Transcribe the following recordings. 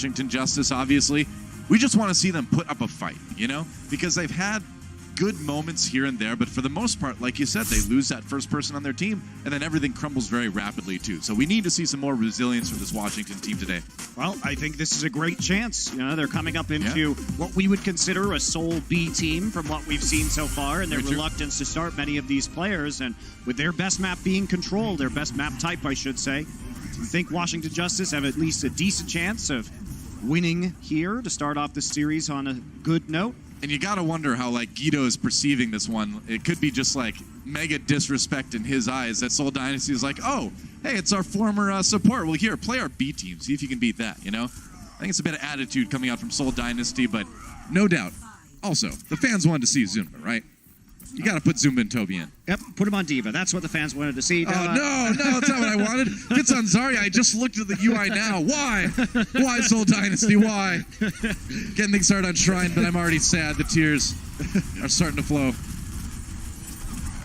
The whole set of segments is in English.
Washington Justice, obviously. We just want to see them put up a fight, you know? Because they've had good moments here and there, but for the most part, like you said, they lose that first person on their team, and then everything crumbles very rapidly, too. So we need to see some more resilience from this Washington team today. Well, I think this is a great chance. You know, they're coming up into what we would consider a Seoul B team from what we've seen so far, and their reluctance to start many of these players. And with their best map being Control, their best map type, I should say, I think Washington Justice have at least a decent chance of winning here to start off the series on a good note. And you got to wonder how, like, Guido is perceiving this one. It could be just, like, mega disrespect in his eyes that Seoul Dynasty is like, oh, hey, it's our former support. Well, here, play our B team. See if you can beat that, you know? I think it's a bit of attitude coming out from Seoul Dynasty, but no doubt. Also, the fans wanted to see Zumba, right? You got to put Zumba and Toby in. Yep, put him on Diva. That's what the fans wanted to see. Oh, no, that's not what I wanted. If it's on Zarya, I just looked at the UI now. Why? Why Seoul Dynasty? Why? Getting things started on Shrine, but I'm already sad. The tears are starting to flow.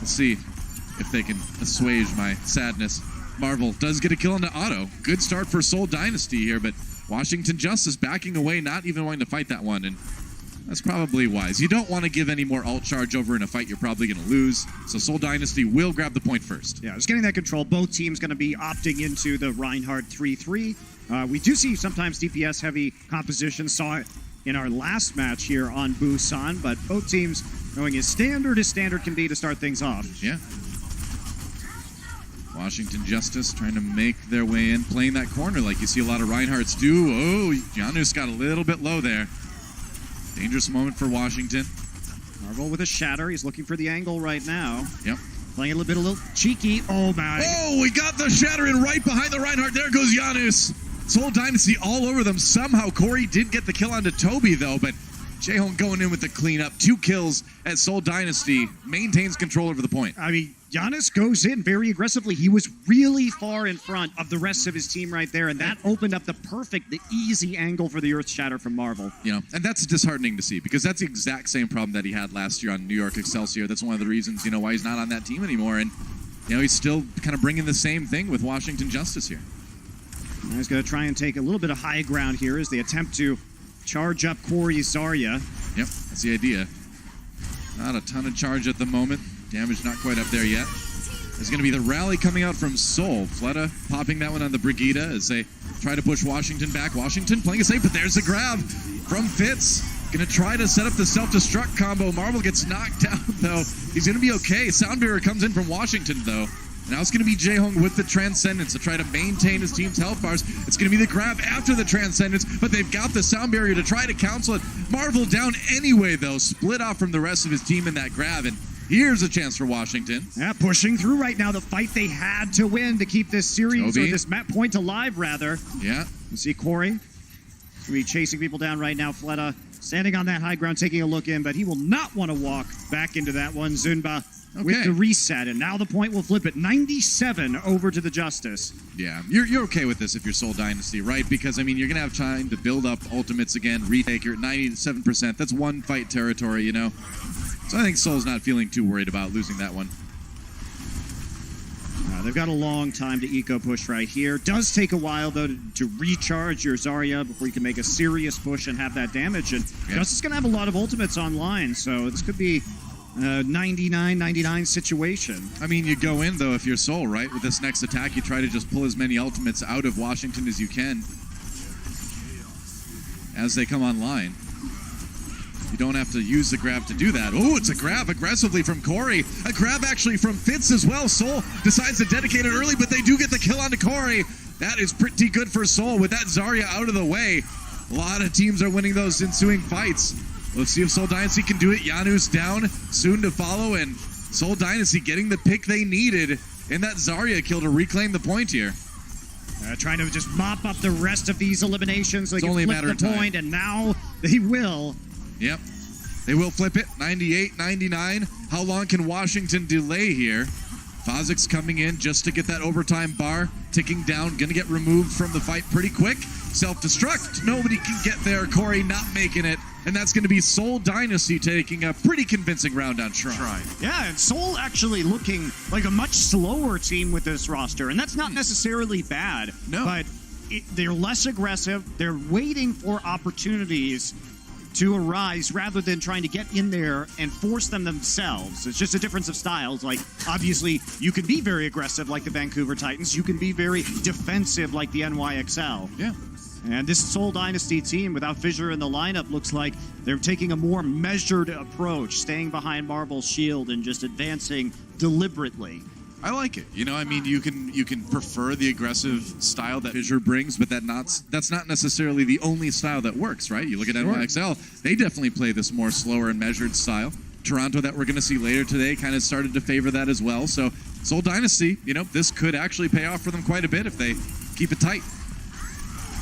Let's see if they can assuage my sadness. Marvel does get a kill into Auto. Good start for Seoul Dynasty here, but Washington Justice backing away, not even wanting to fight that one, and that's probably wise. You don't want to give any more ult charge over in a fight you're probably going to lose. So Seoul Dynasty will grab the point first. Yeah, just getting that control. Both teams going to be opting into the Reinhardt 3-3. We do see sometimes DPS-heavy compositions. Saw it in our last match here on Busan, but both teams going as standard can be to start things off. Yeah. Washington Justice trying to make their way in, playing that corner like you see a lot of Reinhardts do. Oh, Janus got a little bit low there. Dangerous moment for Washington. Marvel with a shatter. He's looking for the angle right now. Yep. Playing a little cheeky. Oh, my. Oh, we got the shatter in right behind the Reinhardt. There goes Janus. Seoul Dynasty all over them. Somehow Corey did get the kill onto Toby, though, but Ryujehong going in with the cleanup. 2 kills as Seoul Dynasty maintains control over the point. I mean, Giannis goes in very aggressively. He was really far in front of the rest of his team right there, and that opened up the easy angle for the Earth Shatter from Marvel. You know, and that's disheartening to see because that's the exact same problem that he had last year on New York Excelsior. That's one of the reasons, you know, why he's not on that team anymore, and, you know, he's still kind of bringing the same thing with Washington Justice here. He's going to try and take a little bit of high ground here as they attempt to charge up Corey's Zarya. Yep, that's the idea. Not a ton of charge at the moment. Damage not quite up there yet. There's going to be the rally coming out from Seoul. Fleta popping that one on the Brigida as they try to push Washington back. Washington playing it safe, but there's the grab from Fitz. Going to try to set up the self-destruct combo. Marvel gets knocked out, though. He's going to be okay. Soundbearer comes in from Washington, though. Now it's going to be Ryujehong with the Transcendence to try to maintain his team's health bars. It's going to be the grab after the Transcendence, but they've got the Sound Barrier to try to cancel it. Marvel down anyway, though. Split off from the rest of his team in that grab, and here's a chance for Washington. Yeah, pushing through right now. The fight they had to win to keep this series, Toby. or this map point alive, rather. Yeah. You see Corey. He's going to be chasing people down right now. Fleta standing on that high ground, taking a look in, but he will not want to walk back into that one. Zunba with the reset, and now the point will flip at 97 over to the Justice. Yeah, you're okay with this if you're Seoul Dynasty, right? Because, I mean, you're going to have time to build up ultimates again, retake. You're at 97%. That's one fight territory, you know? So I think Seoul's not feeling too worried about losing that one. They've got a long time to eco push right here. Does take a while, though, to recharge your Zarya before you can make a serious push and have that damage. And Justice is going to have a lot of ultimates online, so this could be a 99-99 situation. I mean, you go in, though, if you're Seoul, right? With this next attack, you try to just pull as many ultimates out of Washington as you can as they come online. You don't have to use the grab to do that. Oh, it's a grab aggressively from Corey. A grab actually from Fitz as well. Seoul decides to dedicate it early, but they do get the kill onto Corey. That is pretty good for Seoul with that Zarya out of the way. A lot of teams are winning those ensuing fights. Let's see if Seoul Dynasty can do it. Janus down, soon to follow, and Seoul Dynasty getting the pick they needed in that Zarya kill to reclaim the point here. Trying to just mop up the rest of these eliminations so they can flip the point, and now they will. Yep, they will flip it. 98-99. How long can Washington delay here? Fozik's coming in just to get that overtime bar ticking down. Going to get removed from the fight pretty quick. Self-destruct. Nobody can get there. Corey not making it. And that's going to be Seoul Dynasty taking a pretty convincing round on Shrine. Yeah, and Seoul actually looking like a much slower team with this roster. And that's not necessarily bad. No. But they're less aggressive. They're waiting for opportunities to arise rather than trying to get in there and force them themselves. It's just a difference of styles. Like, obviously, you can be very aggressive like the Vancouver Titans. You can be very defensive like the NYXL. Yeah. And this Seoul Dynasty team, without Fissure in the lineup, looks like they're taking a more measured approach, staying behind Marvel's shield and just advancing deliberately. I like it. You know, I mean, you can prefer the aggressive style that Fissure brings, but that's not necessarily the only style that works, right? You look at NYXL, they definitely play this more slower and measured style. Toronto, that we're going to see later today, kind of started to favor that as well. So Seoul Dynasty, you know, this could actually pay off for them quite a bit if they keep it tight.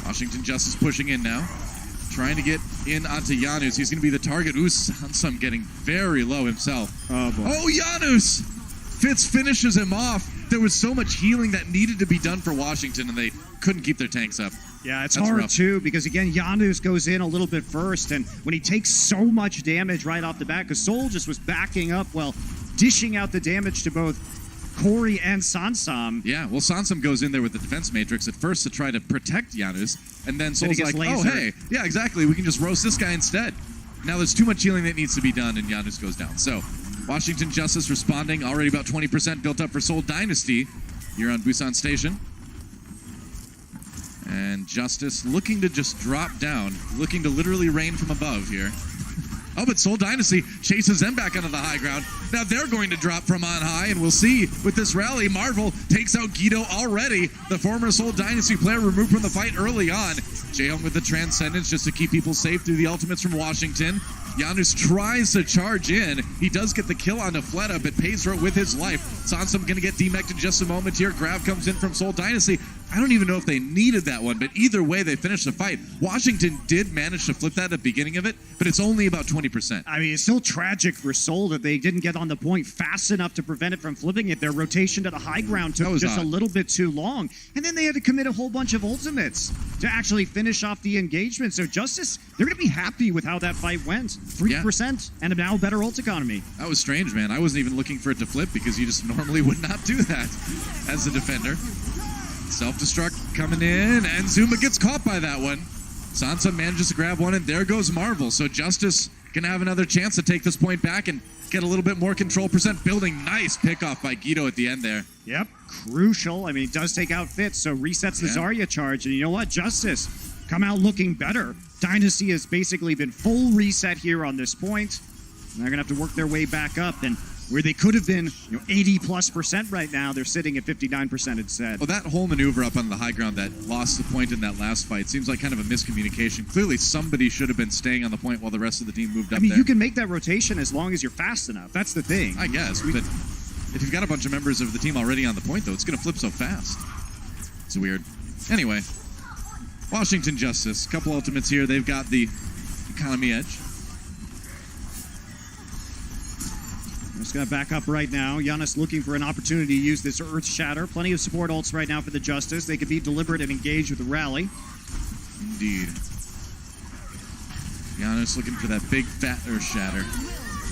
Washington Justice pushing in now, trying to get in onto Janus. He's going to be the target. Ooh, Sansum getting very low himself. Oh, boy. Oh, Janus! Fitz finishes him off. There was so much healing that needed to be done for Washington, and they couldn't keep their tanks up. Yeah, it's hard, too, because, again, Janus goes in a little bit first, and when he takes so much damage right off the bat, because Seoul just was backing up, well, dishing out the damage to both Corey and Sansum. Yeah, well, Sansum goes in there with the defense matrix at first to try to protect Janus, and then Soul's like, oh, hey, yeah, exactly, we can just roast this guy instead. Now there's too much healing that needs to be done, and Janus goes down. So, Washington Justice responding, already about 20% built up for Seoul Dynasty here on Busan Station. And Justice looking to just drop down, looking to literally rain from above here. Oh, but Seoul Dynasty chases them back onto the high ground. Now they're going to drop from on high, and we'll see with this rally, Marvel takes out Guido already. The former Seoul Dynasty player removed from the fight early on. Ryujehong with the Transcendence just to keep people safe through the ultimates from Washington. Janus tries to charge in. He does get the kill on Fleta, but pays for it with his life. Sansum going to get demeched in just a moment here. Grab comes in from Seoul Dynasty. I don't even know if they needed that one, but either way, they finished the fight. Washington did manage to flip that at the beginning of it, but it's only about 20%. I mean, it's still tragic for Seoul that they didn't get on the point fast enough to prevent it from flipping it. Their rotation to the high ground took just a little bit too long, and then they had to commit a whole bunch of ultimates to actually finish off the engagement. So Justice, they're going to be happy with how that fight went. 3% and now better ult economy. That was strange, man. I wasn't even looking for it to flip because you just normally would not do that as a defender. Self-destruct coming in, and Zuma gets caught by that one. Sansa manages to grab one, and there goes Marvel. So Justice gonna have another chance to take this point back and get a little bit more control percent building. Nice pickoff by Guido at the end there. Yep, crucial. I mean, it does take out Fitz, so resets the Zarya charge. And you know what? Justice come out looking better. Dynasty has basically been full reset here on this point. And they're gonna have to work their way back up, and where they could have been 80+% right now, they're sitting at 59% instead. Well, that whole maneuver up on the high ground that lost the point in that last fight seems like kind of a miscommunication. Clearly, somebody should have been staying on the point while the rest of the team moved up there. I mean, you can make that rotation as long as you're fast enough. That's the thing. I guess, but if you've got a bunch of members of the team already on the point, though, it's going to flip so fast. It's weird. Anyway, Washington Justice, couple ultimates here. They've got the economy edge. Just going to back up right now. Janus looking for an opportunity to use this Earth Shatter. Plenty of support ults right now for the Justice. They could be deliberate and engage with the rally. Indeed. Janus looking for that big fat Earth Shatter.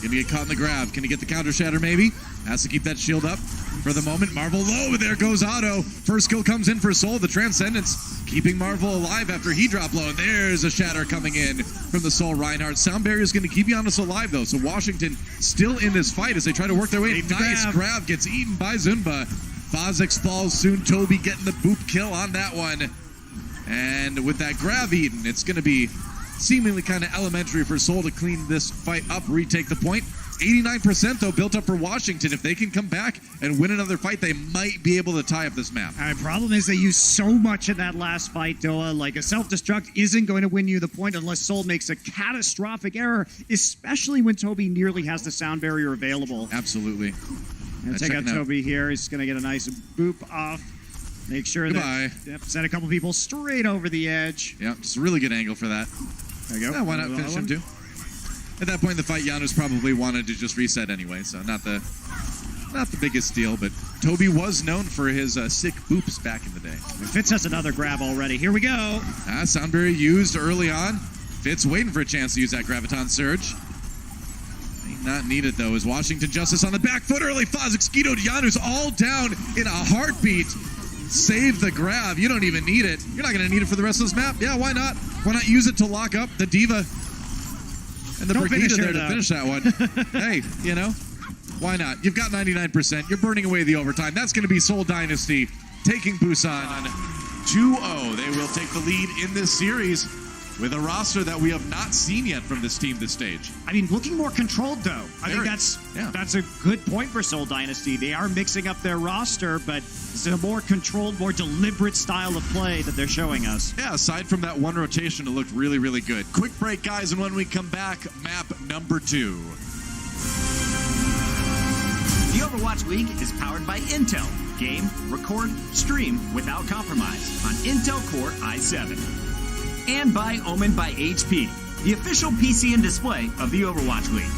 Gonna get caught in the grab. Can he get the counter shatter maybe? Has to keep that shield up for the moment. Marvel low, but there goes Otto. First kill comes in for Soul. The Transcendence keeping Marvel alive after he dropped low. And there's a shatter coming in from the Soul Reinhardt. Sound Barrier is going to keep Janus alive though. So Washington still in this fight as they try to work their way. Nice grab gets eaten by Zunba. Phozix falls soon. Toby getting the boop kill on that one. And with that grab eaten, it's going to be seemingly kind of elementary for Soul to clean this fight up, retake the point. 89% though built up for Washington. If they can come back and win another fight, they might be able to tie up this map. The problem is they used so much in that last fight, Doa. Like a self-destruct isn't going to win you the point unless Soul makes a catastrophic error, especially when Toby nearly has the sound barrier available. Absolutely. Gonna take out Toby here. He's going to get a nice boop off. Make sure that send a couple people straight over the edge. Yeah, it's a really good angle for that. There you go. Yeah, why not finish him too? At that point in the fight, Janus probably wanted to just reset anyway, so not the biggest deal, but Toby was known for his sick boops back in the day. And Fitz has another grab already. Here we go. Sound Barrier used early on. Fitz waiting for a chance to use that Graviton Surge. Not needed though, as Washington Justice on the back foot early. Phozix, Guido, Janus all down in a heartbeat. save the grab. You don't even need it. You're not going to need it for the rest of this map. Yeah, why not? Why not use it to lock up the Diva and the Brigida there to finish that one? Hey, you know, why not? You've got 99%. You're burning away the overtime. That's going to be Seoul Dynasty taking Busan 2-0. They will take the lead in this series with a roster that we have not seen yet from this team this stage. I mean, looking more controlled, though. I think that's a good point for Seoul Dynasty. They are mixing up their roster, but it's a more controlled, more deliberate style of play that they're showing us. Yeah, aside from that one rotation, it looked really, really good. Quick break, guys, and when we come back, map number 2. The Overwatch League is powered by Intel. Game, record, stream without compromise on Intel Core i7. And by Omen by HP, the official PC and display of the Overwatch League.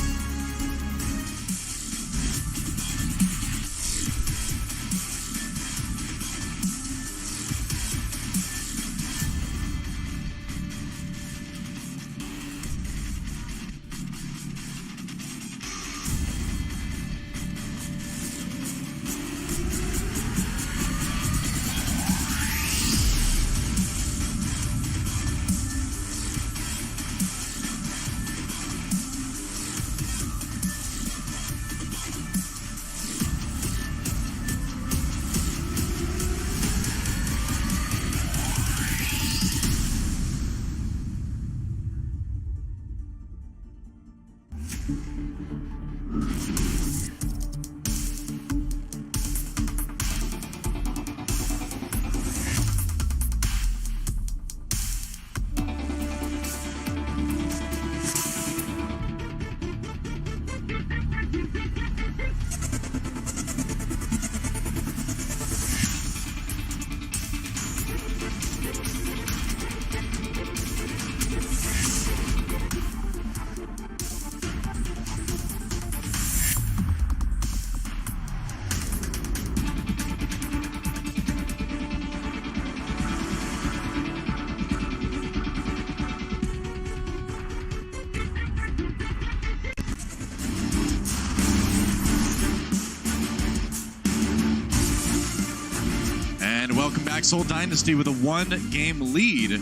Welcome back, Seoul Dynasty with a 1-game lead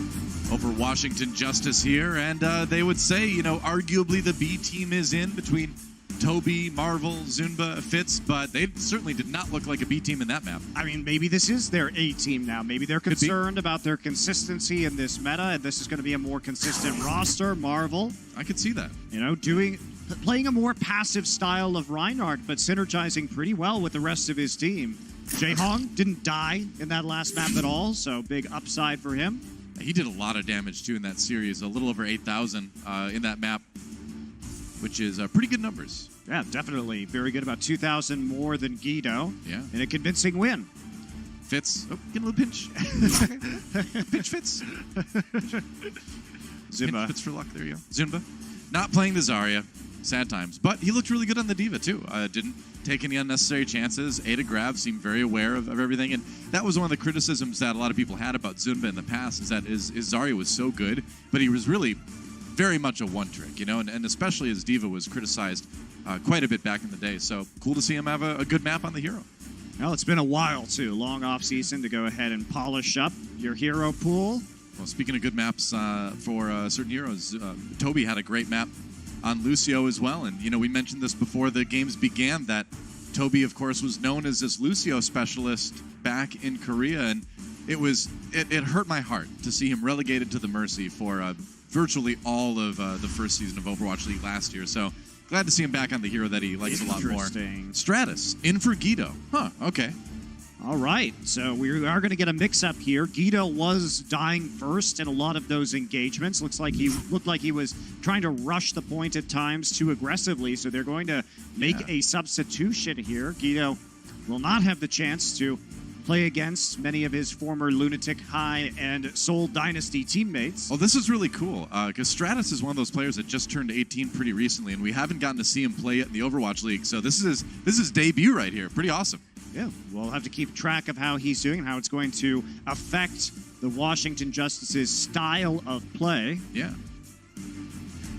over Washington Justice here. And they would say, you know, arguably the B team is in between Toby, Marvel, Zunba, Fitz, but they certainly did not look like a B team in that map. I mean, maybe this is their A team now. Maybe they're concerned about their consistency in this meta, and this is going to be a more consistent roster. Marvel, I could see that. You know, playing a more passive style of Reinhardt, but synergizing pretty well with the rest of his team. Ryujehong didn't die in that last map at all, so big upside for him. He did a lot of damage, too, in that series. A little over 8,000 in that map, which is pretty good numbers. Yeah, definitely. Very good. About 2,000 more than Guido. Yeah. In a convincing win. Fitz. Oh, get a little pinch. Pinch Fitz. Zunba. Fitz for luck. There you go. Zunba. Not playing the Zarya. Sad times. But he looked really good on the Diva, too. Didn't take any unnecessary chances. Ada grab, seemed very aware of everything. And that was one of the criticisms that a lot of people had about Zunba in the past, is that his Zarya was so good, but he was really very much a one-trick, you know, and especially his Diva was criticized quite a bit back in the day. So cool to see him have a good map on the hero. Well, it's been a while, too. Long off-season to go ahead and polish up your hero pool. Well, speaking of good maps for certain heroes, Toby had a great map on Lucio as well. And, you know, we mentioned this before the games began, that Toby, of course, was known as this Lucio specialist back in Korea. And it hurt my heart to see him relegated to the Mercy for virtually all of the first season of Overwatch League last year. So glad to see him back on the hero that he likes a lot more. Stratus, in for Guido. Huh, okay. All right, so we are going to get a mix-up here. Guido was dying first in a lot of those engagements. Looked like he was trying to rush the point at times too aggressively, so they're going to make a substitution here. Guido will not have the chance to play against many of his former Lunatic High and Seoul Dynasty teammates. Well, this is really cool, because Stratus is one of those players that just turned 18 pretty recently, and we haven't gotten to see him play yet in the Overwatch League, so this is his debut right here. Pretty awesome. Yeah, we'll have to keep track of how he's doing and how it's going to affect the Washington Justice's style of play. Yeah.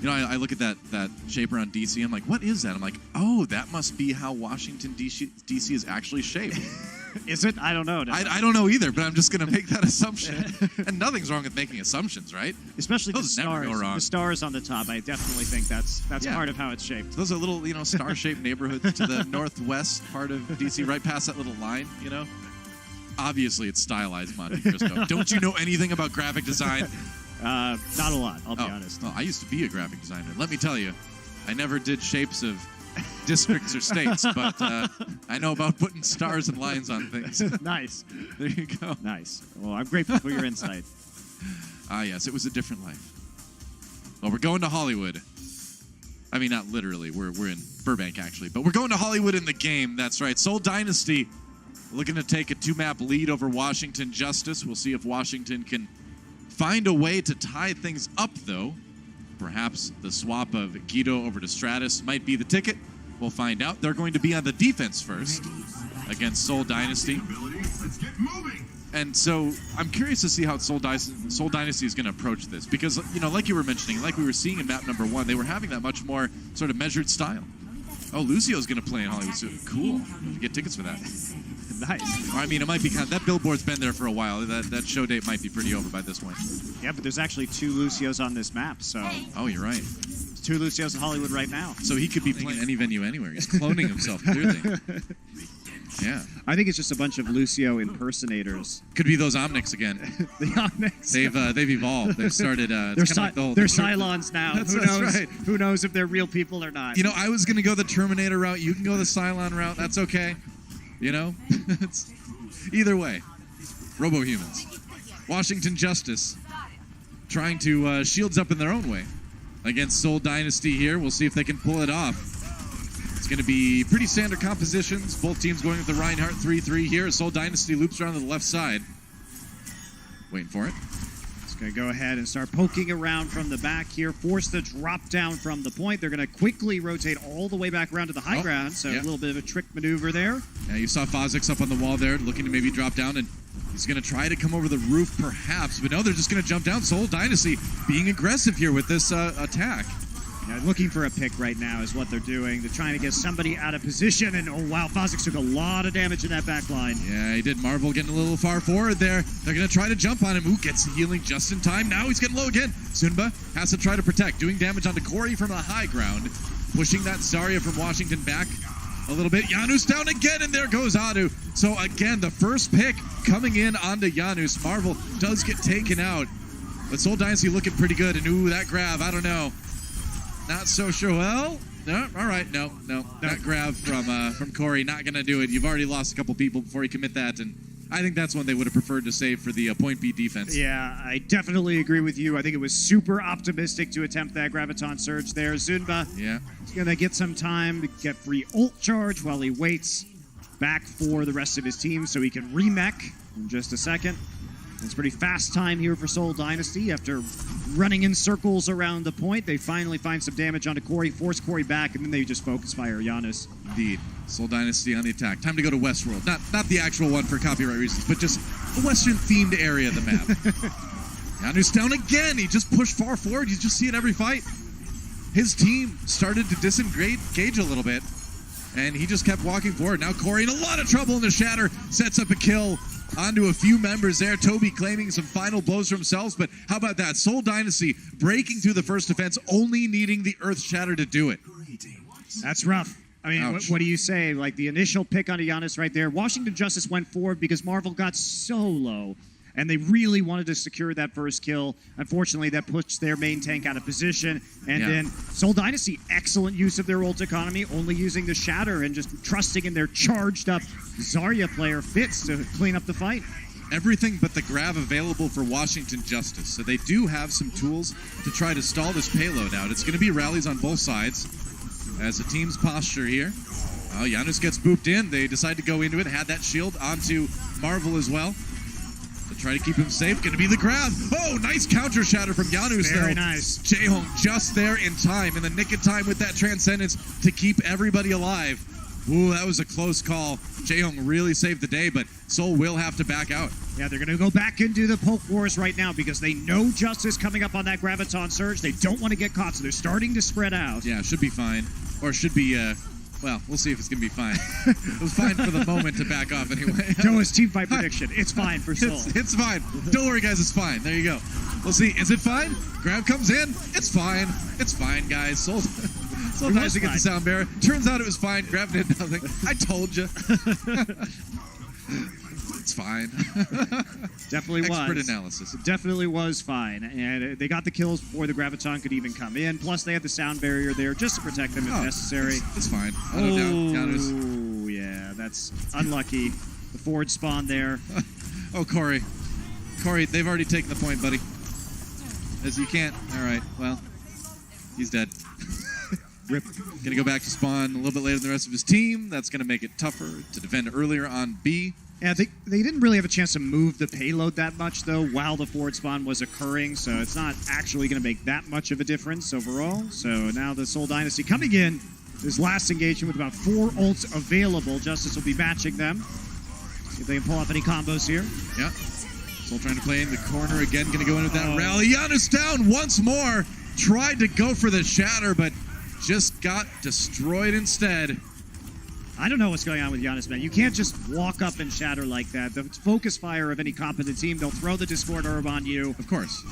You know, I look at that shaper on DC. I'm like, what is that? I'm like, oh, that must be how Washington DC is actually shaped. Is it? I don't know. I don't know either, but I'm just going to make that assumption. And nothing's wrong with making assumptions, right? Especially Those the never stars. go wrong. The stars on the top. I definitely think that's Yeah. part of how it's shaped. Those are little, star-shaped neighborhoods to the northwest part of DC, right past that little line, Obviously, it's stylized Monte Cristo. Don't you know anything about graphic design? Not a lot, I'll be honest. Well, I used to be a graphic designer. Let me tell you, I never did shapes of districts or states, but I know about putting stars and lines on things. Nice. There you go. Nice. Well, I'm grateful for your insight. Yes, it was a different life. Well, we're going to Hollywood. I mean, not literally. We're in Burbank, actually. But we're going to Hollywood in the game. That's right. Seoul Dynasty looking to take a 2-map lead over Washington Justice. We'll see if Washington can find a way to tie things up, though. Perhaps the swap of Guido over to Stratus might be the ticket. We'll find out. They're going to be on the defense first against Seoul Dynasty. And so I'm curious to see how Seoul Dynasty is going to approach this. Because, like you were mentioning, like we were seeing in map number 1, they were having that much more sort of measured style. Oh, Lucio's going to play in Hollywood soon. Cool. Get tickets for that. Nice. I mean, it might be that billboard's been there for a while. That show date might be pretty over by this point. Yeah, but there's actually 2 Lucios on this map, so... Oh, you're right. 2 Lucios in Hollywood right now. So he could be playing any venue anywhere. He's cloning himself, clearly. Yeah. I think it's just a bunch of Lucio impersonators. Could be those Omnics again. The Omnics. They've evolved. They've started... they're Cylons now. That's Right. right. Who knows if they're real people or not? I was going to go the Terminator route. You can go the Cylon route. That's okay. It's either way. Robo-humans. Washington Justice trying to shields up in their own way against Seoul Dynasty here. We'll see if they can pull it off. It's going to be pretty standard compositions. Both teams going with the Reinhardt 3-3 here. Seoul Dynasty loops around to the left side. Waiting for it. It's going to go ahead and start poking around from the back here. Force the drop down from the point. They're going to quickly rotate all the way back around to the high ground. So a little bit of a trick maneuver there. Yeah, you saw Fozix up on the wall there, looking to maybe drop down, and he's going to try to come over the roof perhaps. But no, they're just going to jump down. Seoul Dynasty being aggressive here with this attack. Looking for a pick right now is what they're doing. They're trying to get somebody out of position. And, oh, wow, Fozix took a lot of damage in that back line. Yeah, he did. Marvel getting a little far forward there. They're going to try to jump on him. Ooh, gets healing just in time. Now he's getting low again. Sunba has to try to protect. Doing damage onto Corey from the high ground. Pushing that Zarya from Washington back a little bit. Janus down again, and there goes Adu. So, again, the first pick coming in onto Janus. Marvel does get taken out. But Seoul Dynasty looking pretty good. And, ooh, that grab, I don't know. Not so sure. Well, no. All right. No. That grab from Corey, not going to do it. You've already lost a couple people before you commit that, and I think that's one they would have preferred to save for the point B defense. Yeah, I definitely agree with you. I think it was super optimistic to attempt that Graviton Surge there. Zunba is going to get some time to get free ult charge while he waits back for the rest of his team so he can remech in just a second. It's pretty fast time here for Seoul Dynasty. After running in circles around the point, they finally find some damage onto Corey, force Corey back, and then they just focus fire Janus. Indeed. Seoul Dynasty on the attack. Time to go to Westworld. Not the actual one for copyright reasons, but just the Western-themed area of the map. Janus down again. He just pushed far forward. You just see it every fight. His team started to disengage a little bit, and he just kept walking forward. Now Corey in a lot of trouble in the Shatter. Sets up a kill onto a few members there. Toby claiming some final blows for themselves, but how about that? Seoul Dynasty breaking through the first defense, only needing the Earth Shatter to do it. That's rough. I mean, what do you say? Like the initial pick onto Janus right there. Washington Justice went forward because Marvel got so low, and they really wanted to secure that first kill. Unfortunately, that pushed their main tank out of position. And then Seoul Dynasty, excellent use of their ult economy, only using the Shatter and just trusting in their charged up Zarya player Fitz to clean up the fight. Everything but the grab available for Washington Justice. So they do have some tools to try to stall this payload out. It's going to be rallies on both sides as a team's posture here. Oh, Janus gets booped in. They decide to go into it, had that shield onto Marvel as well. To try to keep him safe. Going to be the grab. Oh, nice counter Shatter from Janus. Very nice. Ryujehong just there in time, in the nick of time with that Transcendence to keep everybody alive. Ooh, that was a close call. Ryujehong really saved the day, but Seoul will have to back out. Yeah, they're going to go back into the poke wars right now because they know Justice coming up on that Graviton Surge. They don't want to get caught, so they're starting to spread out. Yeah, should be fine. Or should be Well, we'll see if it's going to be fine. It was fine for the moment to back off anyway. Noah's team fight prediction. It's fine for Seoul. It's fine. Don't worry, guys. It's fine. There you go. We'll see. Is it fine? Grab comes in. It's fine. It's fine, guys. Soul Dynasty gets the sound barrier. Turns out it was fine. Grab did nothing. I told you. It's fine. Definitely was. Expert analysis. It definitely was fine. And they got the kills before the Graviton could even come in. Plus, they had the sound barrier there just to protect them if necessary. It's fine. Oh, yeah. That's unlucky. The forward spawn there. Oh, Corey. Corey, they've already taken the point, buddy. As you can't. All right. Well, he's dead. Rip. Gonna go back to spawn a little bit later than the rest of his team. That's gonna make it tougher to defend earlier on B. Yeah, they didn't really have a chance to move the payload that much, though, while the forward spawn was occurring, so it's not actually going to make that much of a difference overall. So now the Seoul Dynasty coming in, this last engagement with about 4 ults available. Justice will be matching them. See if they can pull off any combos here. Yeah. Soul trying to play in the corner again, going to go in with that rally. Janus down once more. Tried to go for the shatter, but just got destroyed instead. I don't know what's going on with Janus, man. You can't just walk up and shatter like that. The focus fire of any competent team, they'll throw the Discord orb on you. Of course.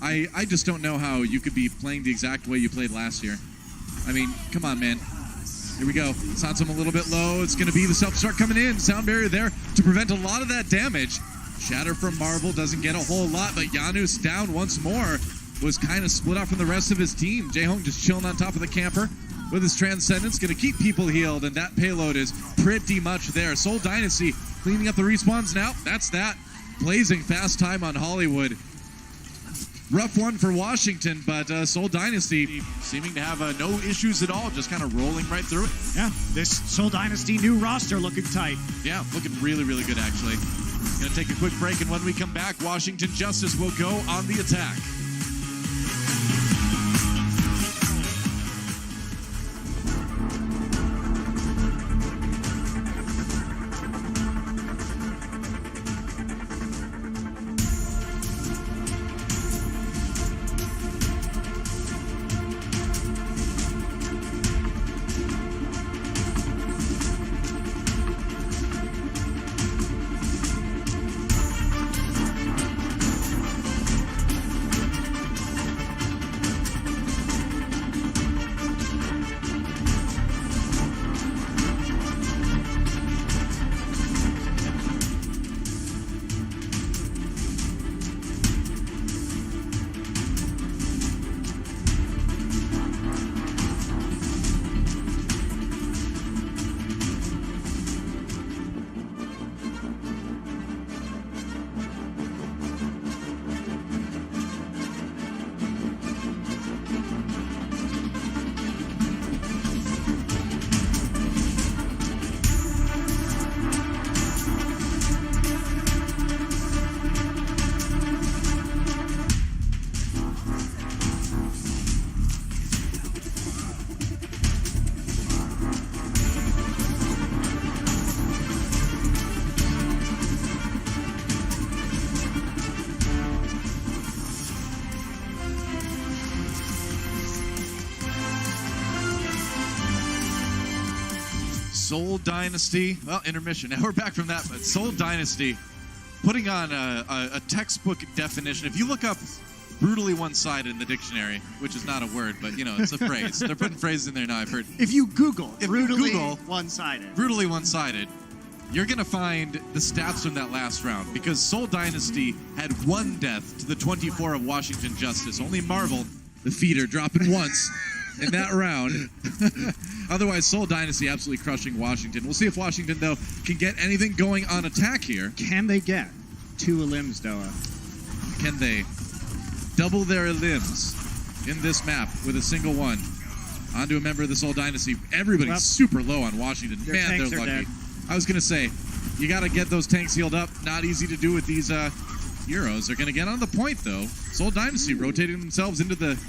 I just don't know how you could be playing the exact way you played last year. I mean, come on, man. Here we go. Sansum a little bit low. It's going to be the self-start coming in. Sound barrier there to prevent a lot of that damage. Shatter from Marvel doesn't get a whole lot, but Janus down once more. Was kind of split off from the rest of his team. Ryujehong just chilling on top of the camper with his Transcendence. Going to keep people healed, and that payload is pretty much there. Seoul Dynasty cleaning up the respawns now. That's that. Blazing fast time on Hollywood. Rough one for Washington, but Seoul Dynasty seeming to have no issues at all, just kind of rolling right through it. Yeah, this Seoul Dynasty new roster looking tight. Yeah, looking really, really good, actually. Going to take a quick break, and when we come back, Washington Justice will go on the attack. Seoul Dynasty, well, intermission. Now we're back from that, but Seoul Dynasty putting on a textbook definition. If you look up brutally one-sided in the dictionary, which is not a word, but, you know, it's a phrase. They're putting phrases in there now, I've heard. If you Google brutally Google one-sided, brutally one-sided, you're going to find the stats from that last round, because Seoul Dynasty had 1 death to the 24 of Washington Justice. Only Marvel, the feeder, dropping once in that round. Otherwise, Seoul Dynasty absolutely crushing Washington. We'll see if Washington, though, can get anything going on attack here. Can they get 2 limbs, Doa? Can they double their limbs in this map with a single one? Onto a member of the Seoul Dynasty. Everybody's super low on Washington. Man, they're lucky. Dead. I was going to say, you got to get those tanks healed up. Not easy to do with these heroes. They're going to get on the point, though. Seoul Dynasty rotating themselves into the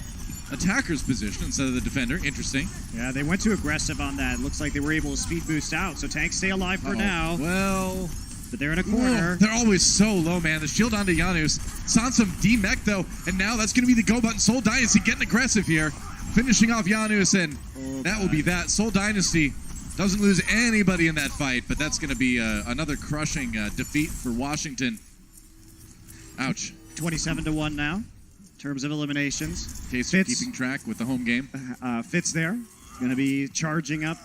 attacker's position instead of the defender. Interesting. Yeah, they went too aggressive on that. Looks like they were able to speed boost out, so tanks stay alive for now. Well, but they're in a corner. They're always so low, man. The shield onto Janus. Sansum D-mech, though, and now that's going to be the go button. Seoul Dynasty getting aggressive here. Finishing off Janus, and that will be that. Seoul Dynasty Doesn't lose anybody in that fight, but that's going to be another crushing defeat for Washington. Ouch. 27-1 now, in terms of eliminations. Case of keeping track with the home game. Fitz there, going to be charging up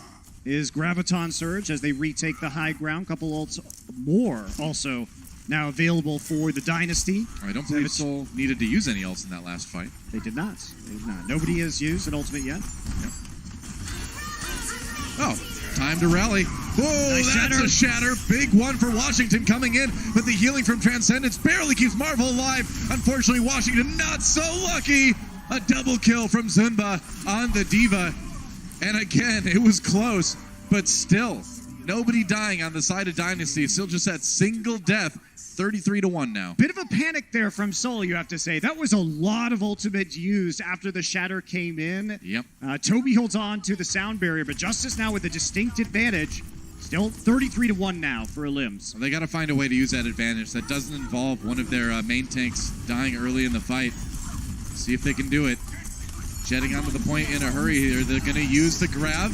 his Graviton Surge as they retake the high ground. Couple ults more also now available for the Dynasty. I don't believe Seoul needed to use any ults in that last fight. They did not. They did not. Nobody has used an ultimate yet. Yep. Oh, time to rally. Whoa, nice that's a shatter. Big one for Washington coming in, but the healing from Transcendence barely keeps Marvel alive. Unfortunately, Washington not so lucky. A double kill from Zunba on the Diva. And again, it was close, but still, nobody dying on the side of Dynasty. Still just that single death. 33-1 now. Bit of a panic there from Seoul, you have to say. That was a lot of ultimate used after the shatter came in. Yep. Toby holds on to the sound barrier, but Justice now with a distinct advantage. Still 33-1 now for Limbs. Well, they got to find a way to use that advantage that doesn't involve one of their main tanks dying early in the fight. See if they can do it. Jetting onto the point in a hurry here. They're going to use the grab.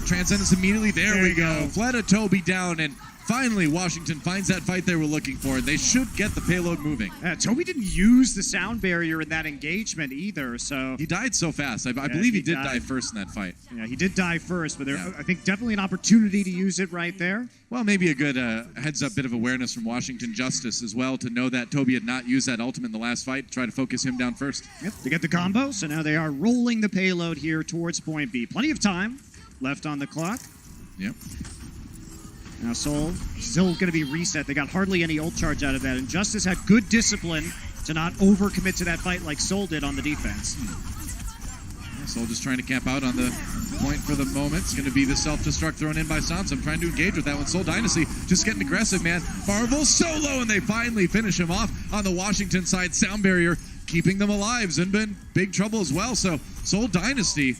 Transcendence immediately. There we go. Fleta Toby down, and finally Washington finds that fight they were looking for. They should get the payload moving. Toby didn't use the sound barrier in that engagement either, so... He died so fast. I believe he did die first in that fight. Yeah, he did die first, but I think definitely an opportunity to use it right there. Well, maybe a good heads-up bit of awareness from Washington Justice as well to know that Toby had not used that ultimate in the last fight, try to focus him down first. Yep, they get the combo, so now they are rolling the payload here towards point B. Plenty of time left on the clock. Yep. Now Seoul still going to be reset. They got hardly any ult charge out of that, and Justice had good discipline to not overcommit to that fight like Seoul did on the defense. Yeah, Seoul just trying to camp out on the point for the moment. It's going to be the self-destruct thrown in by Sansum, trying to engage with that one. Seoul Dynasty just getting aggressive, man. Marvel solo, and they finally finish him off on the Washington side. Sound barrier keeping them alive. Zunba in big trouble as well, so Seoul Dynasty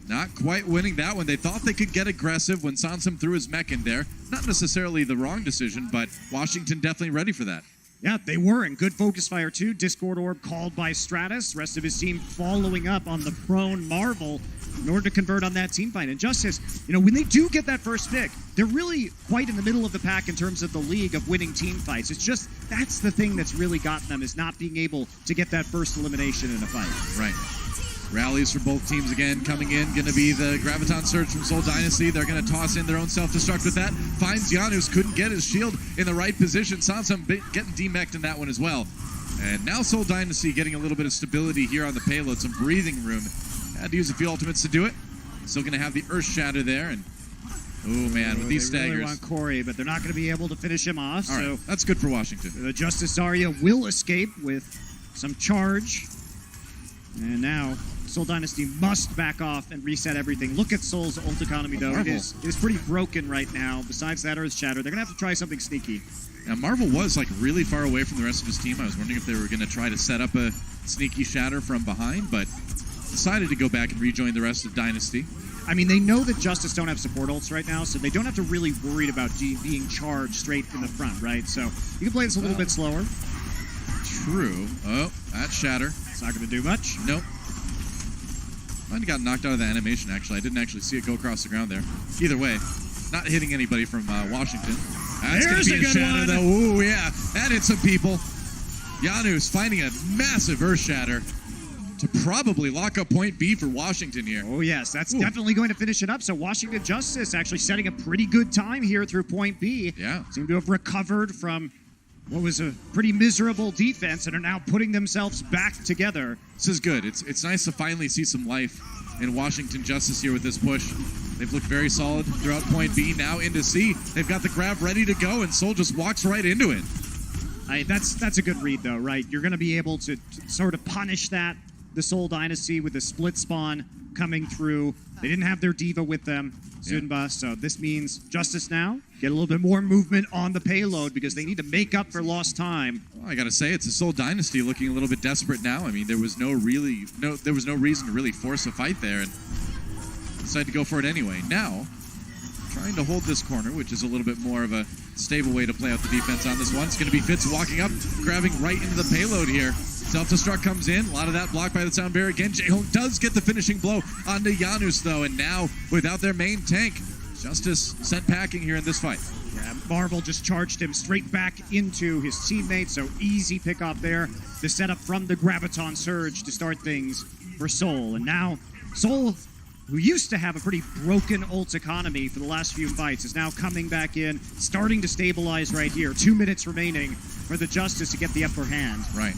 not quite winning that one. They thought they could get aggressive when Sansum threw his mech in there. Not necessarily the wrong decision, but Washington definitely ready for that. Yeah, they were, and good focus fire too. Discord Orb called by Stratus. Rest of his team following up on the prone Marvel in order to convert on that team fight. And Justice, when they do get that first pick, they're really quite in the middle of the pack in terms of the league of winning team fights. It's just, that's the thing that's really gotten them, is not being able to get that first elimination in a fight. Right. Rallies for both teams again coming in. Going to be the Graviton Surge from Seoul Dynasty. They're going to toss in their own self-destruct with that. Finds Janus, couldn't get his shield in the right position. Sansum getting demeched in that one as well. And now Seoul Dynasty getting a little bit of stability here on the payload. Some breathing room. Had to use a few ultimates to do it. Still going to have the Earth Shatter there. And oh man, with these staggers. They really want Corey, but they're not going to be able to finish him off. All right, that's good for Washington. The Justice Zarya will escape with some charge. And now Seoul Dynasty must back off and reset everything. Look at Seoul's ult economy, though. It is pretty broken right now. Besides that Earth Shatter, they're going to have to try something sneaky. Now, Marvel was really far away from the rest of his team. I was wondering if they were going to try to set up a sneaky shatter from behind, but decided to go back and rejoin the rest of Dynasty. I mean, they know that Justice don't have support ults right now, so they don't have to really worry about being charged straight in the front, right? So you can play this a little bit slower. True. Oh, that shatter. It's not going to do much. Nope. Might have got knocked out of the animation, actually. I didn't actually see it go across the ground there. Either way, not hitting anybody from Washington. That's going to be a shatter, though. Ooh, yeah. That hit some people. Janus finding a massive Earth Shatter to probably lock up point B for Washington here. Oh, yes. That's definitely going to finish it up. So Washington Justice actually setting a pretty good time here through point B. Yeah. Seem to have recovered from what was a pretty miserable defense and are now putting themselves back together. This is good. It's nice to finally see some life in Washington Justice here with this push. They've looked very solid throughout point B. Now into C. They've got the grab ready to go, and Seoul just walks right into it. That's a good read, though, right? You're going to be able to sort of punish that, the Seoul Dynasty, with the split spawn coming through. They didn't have their Diva with them, Zunba, so this means Justice now get a little bit more movement on the payload because they need to make up for lost time. Well, I gotta say, it's a Seoul Dynasty looking a little bit desperate now. I mean, there was no reason to really force a fight there, and decided to go for it anyway. Now, trying to hold this corner, which is a little bit more of a stable way to play out the defense on this one. It's going to be Fitz walking up, grabbing right into the payload here. Self-destruct comes in. A lot of that blocked by the sound barrier. Again, Ryujehong does get the finishing blow onto Janus, though. And now, without their main tank, Justice sent packing here in this fight. Yeah, Marvel just charged him straight back into his teammate, so easy pickoff there. The setup from the Graviton Surge to start things for Seoul. And now Seoul, who used to have a pretty broken ult economy for the last few fights, is now coming back in, starting to stabilize right here. 2 minutes remaining for the Justice to get the upper hand. Right.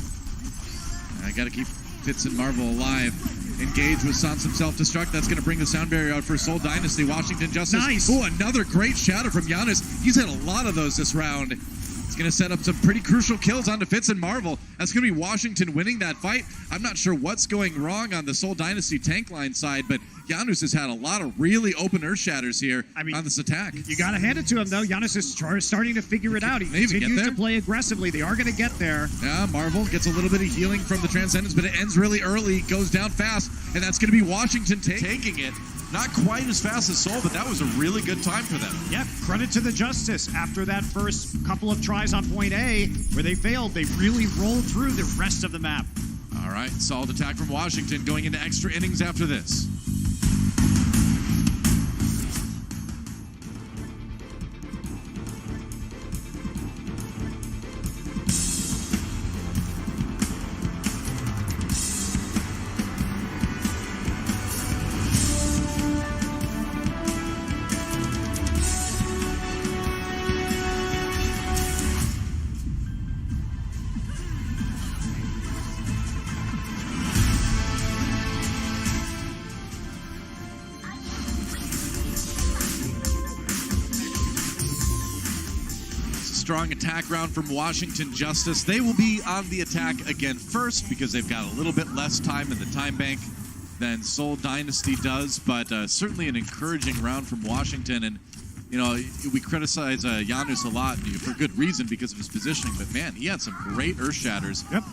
I got to keep Fitz and Marvel alive. Engage with Sansom self-destruct. That's going to bring the sound barrier out for Seoul Dynasty. Washington Justice. Nice. Oh, another great shatter from Giannis. He's had a lot of those this round. It's going to set up some pretty crucial kills onto Fitz and Marvel. That's going to be Washington winning that fight. I'm not sure what's going wrong on the Seoul Dynasty tank line side, but Giannis has had a lot of really open earth shatters here on this attack. You got to hand it to him, though. Giannis is starting to figure it out. He continues to play aggressively. They are going to get there. Yeah, Marvel gets a little bit of healing from the Transcendence, but it ends really early, goes down fast, and that's going to be Washington taking it. Not quite as fast as Seoul, but that was a really good time for them. Yep, credit to the Justice. After that first couple of tries on point A, where they failed, they really rolled through the rest of the map. All right, solid attack from Washington going into extra innings after this. Strong attack round from Washington Justice. They will be on the attack again first because they've got a little bit less time in the time bank than Seoul Dynasty does, but certainly an encouraging round from Washington. And, you know, we criticize Giannis a lot for good reason because of his positioning, but man, he had some great earth shatters. Yep,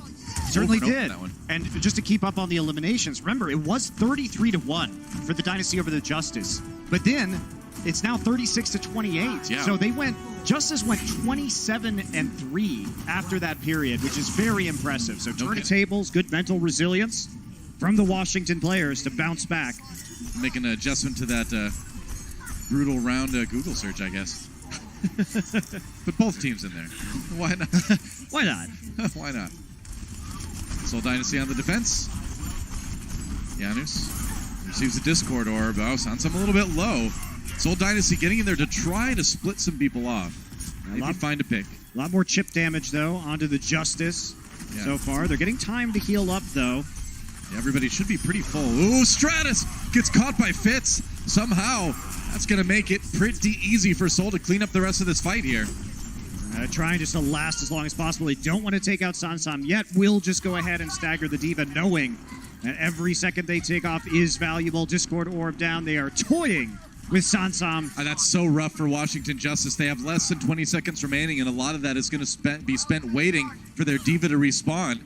certainly did. That one. And just to keep up on the eliminations, remember, it was 33-1 for the Dynasty over the Justice. But then it's now 36-28. Yeah. So Justice went 27-3 after that period, which is very impressive. So turn of tables, good mental resilience from the Washington players to bounce back. Make an adjustment to that brutal round Google search, I guess. Put both teams in there. Why not? Why not? Why not? Seoul Dynasty on the defense. Giannis receives the Discord orb. Oh, Sansom a little bit low. Seoul Dynasty getting in there to try to split some people off. Maybe find a pick. A lot more chip damage, though, onto the Justice so far. They're getting time to heal up, though. Yeah, everybody should be pretty full. Ooh, Stratus gets caught by Fitz. Somehow, that's going to make it pretty easy for Seoul to clean up the rest of this fight here. Trying just to last as long as possible. They don't want to take out Sansom yet. Will just go ahead and stagger the Diva, knowing that every second they take off is valuable. Discord orb down. They are toying with Sansom. That's so rough for Washington Justice. They have less than 20 seconds remaining, and a lot of that is going to be spent waiting for their Diva to respawn.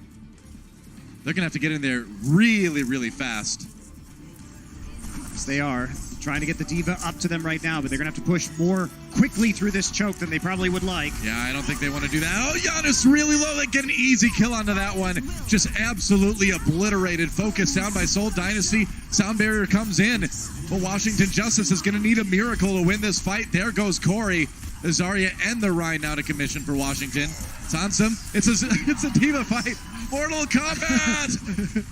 They're going to have to get in there really, really fast. Yes, they are. Trying to get the Diva up to them right now, but they're going to have to push more quickly through this choke than they probably would like. Yeah, I don't think they want to do that. Oh, Giannis really low. They get an easy kill onto that one. Just absolutely obliterated. Focus down by Seoul Dynasty. Sound barrier comes in. But Washington Justice is going to need a miracle to win this fight. There goes Corey. The Zarya and the Rhine now to commission for Washington. Sansom, it's a Diva fight. Mortal Kombat!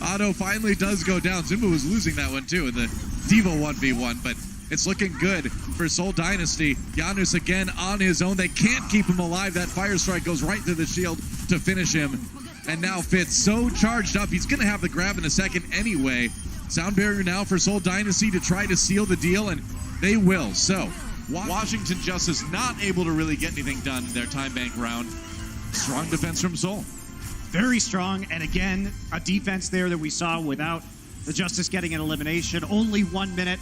Otto finally does go down. Zumba was losing that one too in the Diva 1v1, but it's looking good for Seoul Dynasty. Giannis again on his own. They can't keep him alive. That fire strike goes right through the shield to finish him. And now Fitz so charged up. He's going to have the grab in a second anyway. Sound barrier now for Seoul Dynasty to try to seal the deal, and they will. So, Washington Justice not able to really get anything done in their time bank round. Strong defense from Seoul. Very strong, and again, a defense there that we saw without the Justice getting an elimination. Only 1 minute.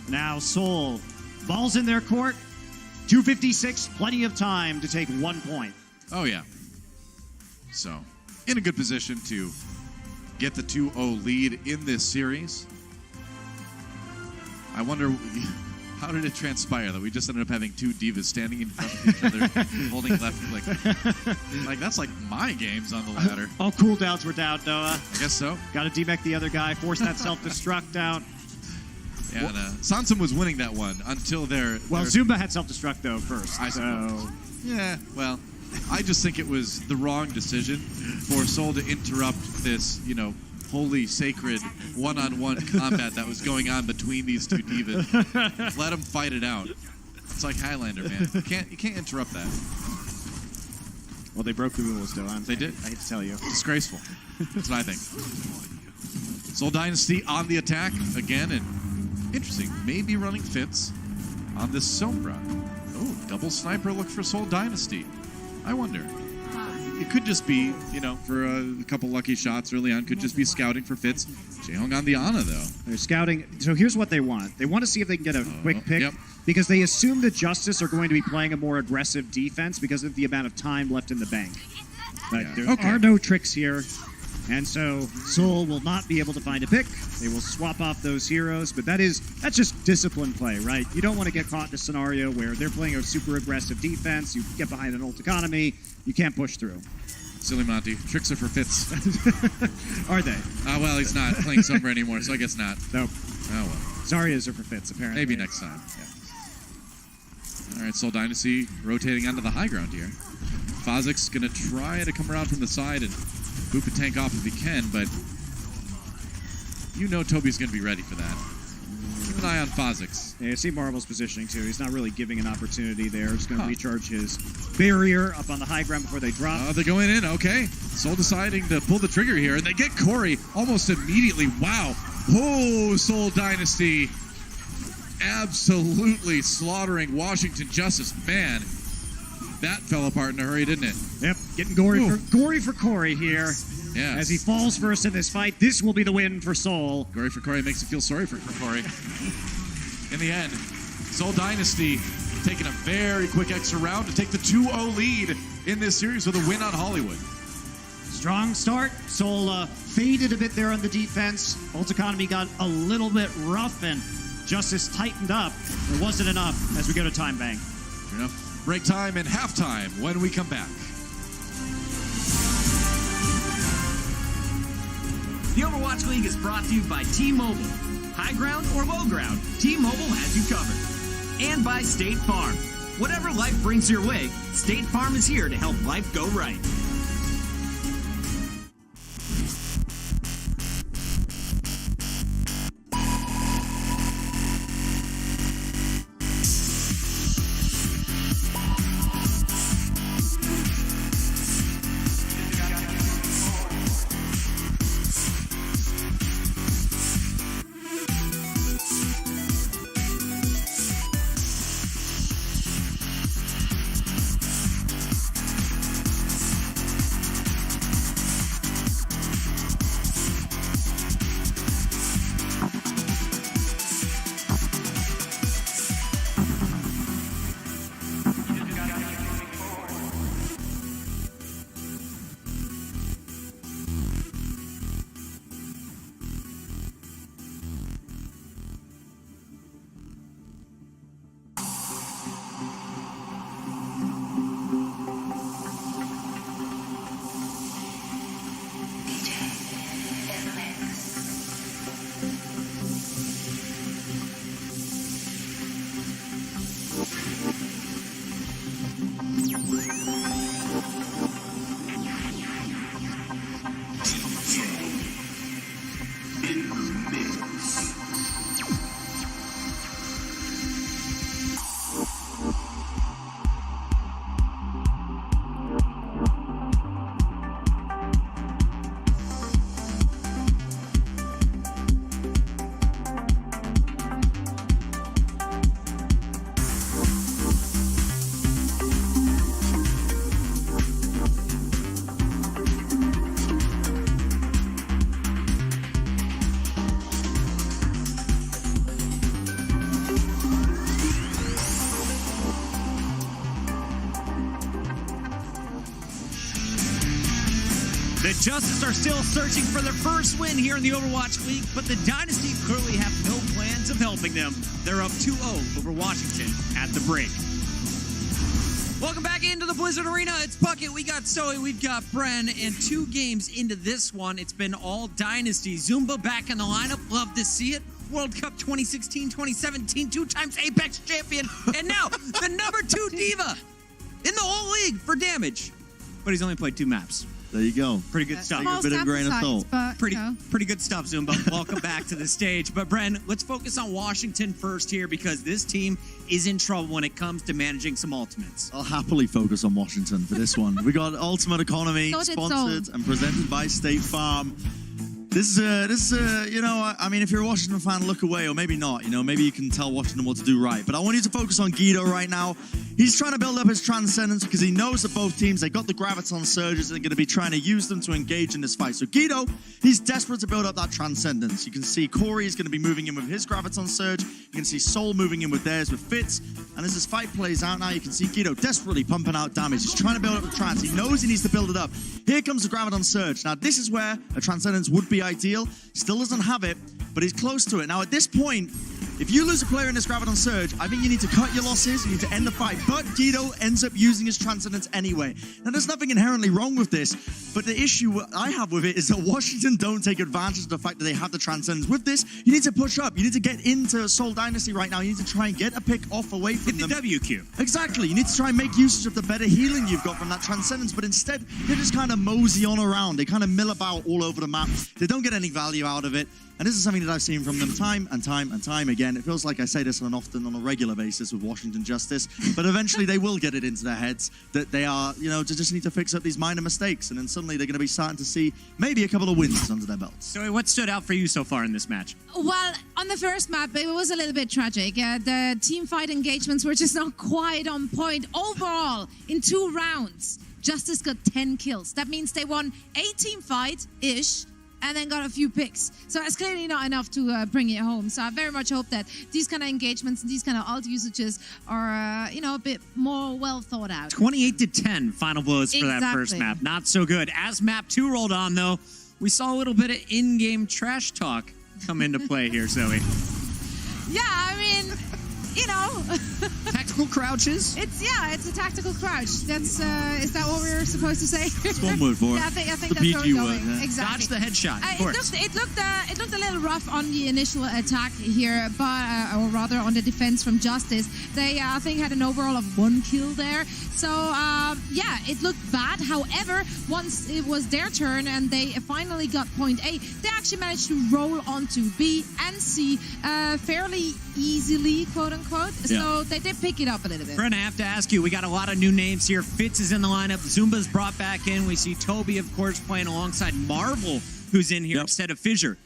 Now Seoul, ball's in their court. 2:56, plenty of time to take 1 point. Oh, yeah. So, in a good position to get the 2-0 lead in this series. I wonder, how did it transpire that we just ended up having two Divas standing in front of each other, holding left click? Like, that's like my games on the ladder. All cooldowns were down, Noah. I guess so. Got to demech the other guy, force that self-destruct out. And Sansum was winning that one until Well, Zumba had self-destruct, though, first. Yeah, well, I just think it was the wrong decision for Seoul to interrupt this, holy, sacred one-on-one combat that was going on between these two divas. Let them fight it out. It's like Highlander, man. You can't interrupt that. Well, they broke the rules, though. They did. I hate to tell you. Disgraceful. That's what I think. Seoul Dynasty on the attack again, and interesting. Maybe running Fitz on this Sombra. Oh, double sniper look for Seoul Dynasty. I wonder. It could just be, for a couple lucky shots early on, could just be scouting for Fitz. Ryujehong on the Ana, though. They're scouting. So here's what they want. They want to see if they can get a quick pick because they assume that Justice are going to be playing a more aggressive defense because of the amount of time left in the bank. But there are no tricks here. And so Seoul will not be able to find a pick. They will swap off those heroes, but that's just disciplined play, right? You don't want to get caught in a scenario where they're playing a super aggressive defense, you get behind an ult economy, you can't push through. Silly Monty. Tricks are for Fitz. Are they? Well, he's not playing Sombra anymore, so I guess not. Nope. Oh, well. Zarya's are for Fitz, apparently. Maybe next time. Yeah. All right, Seoul Dynasty rotating onto the high ground here. Fazik's going to try to come around from the side and boop a tank off if he can, but Toby's going to be ready for that. Keep an eye on Fazik's. Yeah, you see Marvel's positioning, too. He's not really giving an opportunity there. He's going to recharge his barrier up on the high ground before they drop. Oh, they're going in. Okay. Seoul deciding to pull the trigger here, and they get Corey almost immediately. Wow. Oh, Seoul Dynasty absolutely slaughtering Washington Justice. Man, that fell apart in a hurry, didn't it? Yep, getting gory for Corey here. Yeah. As he falls first in this fight, this will be the win for Seoul. Gory for Corey makes you feel sorry for Corey. In the end, Seoul Dynasty taking a very quick extra round to take the 2-0 lead in this series with a win on Hollywood. Strong start. Seoul faded a bit there on the defense. Ult economy got a little bit rough, and Justice tightened up. It wasn't enough as we go to time bank. Fair enough. Break time and halftime when we come back. The Overwatch League is brought to you by T-Mobile. High ground or low ground, T-Mobile has you covered. And by State Farm. Whatever life brings your way, State Farm is here to help life go right. The Justice are still searching for their first win here in the Overwatch League, but the Dynasty clearly have no plans of helping them. They're up 2-0 over Washington at the break. Welcome back into the Blizzard Arena. It's Puckett, we got Zoe, we've got Bren, and 2 games into this one, it's been all Dynasty. Zumba back in the lineup, love to see it. World Cup 2016, 2017, 2 times Apex champion, and now the number 2 diva in the whole league for damage. But he's only played 2 maps. There you go. Pretty good stuff. Small bit of grain of salt. But, Pretty good stuff, Zumba. Welcome back to the stage. But, Bren, let's focus on Washington first here because this team is in trouble when it comes to managing some ultimates. I'll happily focus on Washington for this one. We got Ultimate Economy, sponsored and presented by State Farm. This is you know, I mean, if you're a Washington fan, look away, or maybe not. You know, maybe you can tell Washington what to do right. But I want you to focus on Guido right now. He's trying to build up his transcendence because he knows that both teams, they got the Graviton Surges and they're going to be trying to use them to engage in this fight. So Guido, he's desperate to build up that transcendence. You can see Corey is going to be moving in with his Graviton Surge. You can see Seoul moving in with theirs with Fitz. And as this fight plays out now, you can see Guido desperately pumping out damage. He's trying to build up the trans. He knows he needs to build it up. Here comes the Graviton Surge. Now, this is where a transcendence would be ideal. Still doesn't have it, but he's close to it. Now, at this point, if you lose a player in this Graviton Surge, I think you need to cut your losses, you need to end the fight. But Guido ends up using his Transcendence anyway. Now, there's nothing inherently wrong with this, but the issue I have with it is that Washington don't take advantage of the fact that they have the Transcendence. With this, you need to push up. You need to get into Seoul Dynasty right now. You need to try and get a pick off away from them. Hit the WQ. Exactly. You need to try and make usage of the better healing you've got from that Transcendence, but instead, they just kind of mosey on around. They kind of mill about all over the map. They don't get any value out of it. And this is something that I've seen from them time and time and time again. It feels like I say this on a regular basis with Washington Justice, but eventually they will get it into their heads that they are, you know, just need to fix up these minor mistakes, and then suddenly they're going to be starting to see maybe a couple of wins under their belts. So what stood out for you so far in this match? Well, on the first map, it was a little bit tragic. The team fight engagements were just not quite on point. Overall, in 2 rounds, Justice got 10 kills. That means they won a team fight-ish, and then got a few picks. So it's clearly not enough to bring it home. So I very much hope that these kind of engagements and these kind of ult usages are, you know, a bit more well thought out. 28-10 final blows for that first Exactly. map. Not so good. As map 2 rolled on, though, we saw a little bit of in-game trash talk come into play here, Zoe. Yeah, I mean, you know, Tactical crouches. it's a tactical crouch. That's is that what we were supposed to say? That's one word for it. Yeah, I think The that's where PG we're word, going. yeah. Exactly. Dodge the headshot, of It course. looked a little rough on the initial attack here, but or rather on the defense from Justice. They I think had an overall of 1 kill there. So yeah, it looked bad. However, once it was their turn and they finally got point A, they actually managed to roll onto B and C fairly easily, quote unquote. Yeah. So they did pick it up a little bit. Brent, I have to ask you, we got a lot of new names here. Fitz is in the lineup. Zumba's brought back in. We see Toby, of course, playing alongside Marvel, who's in here instead of Fissure.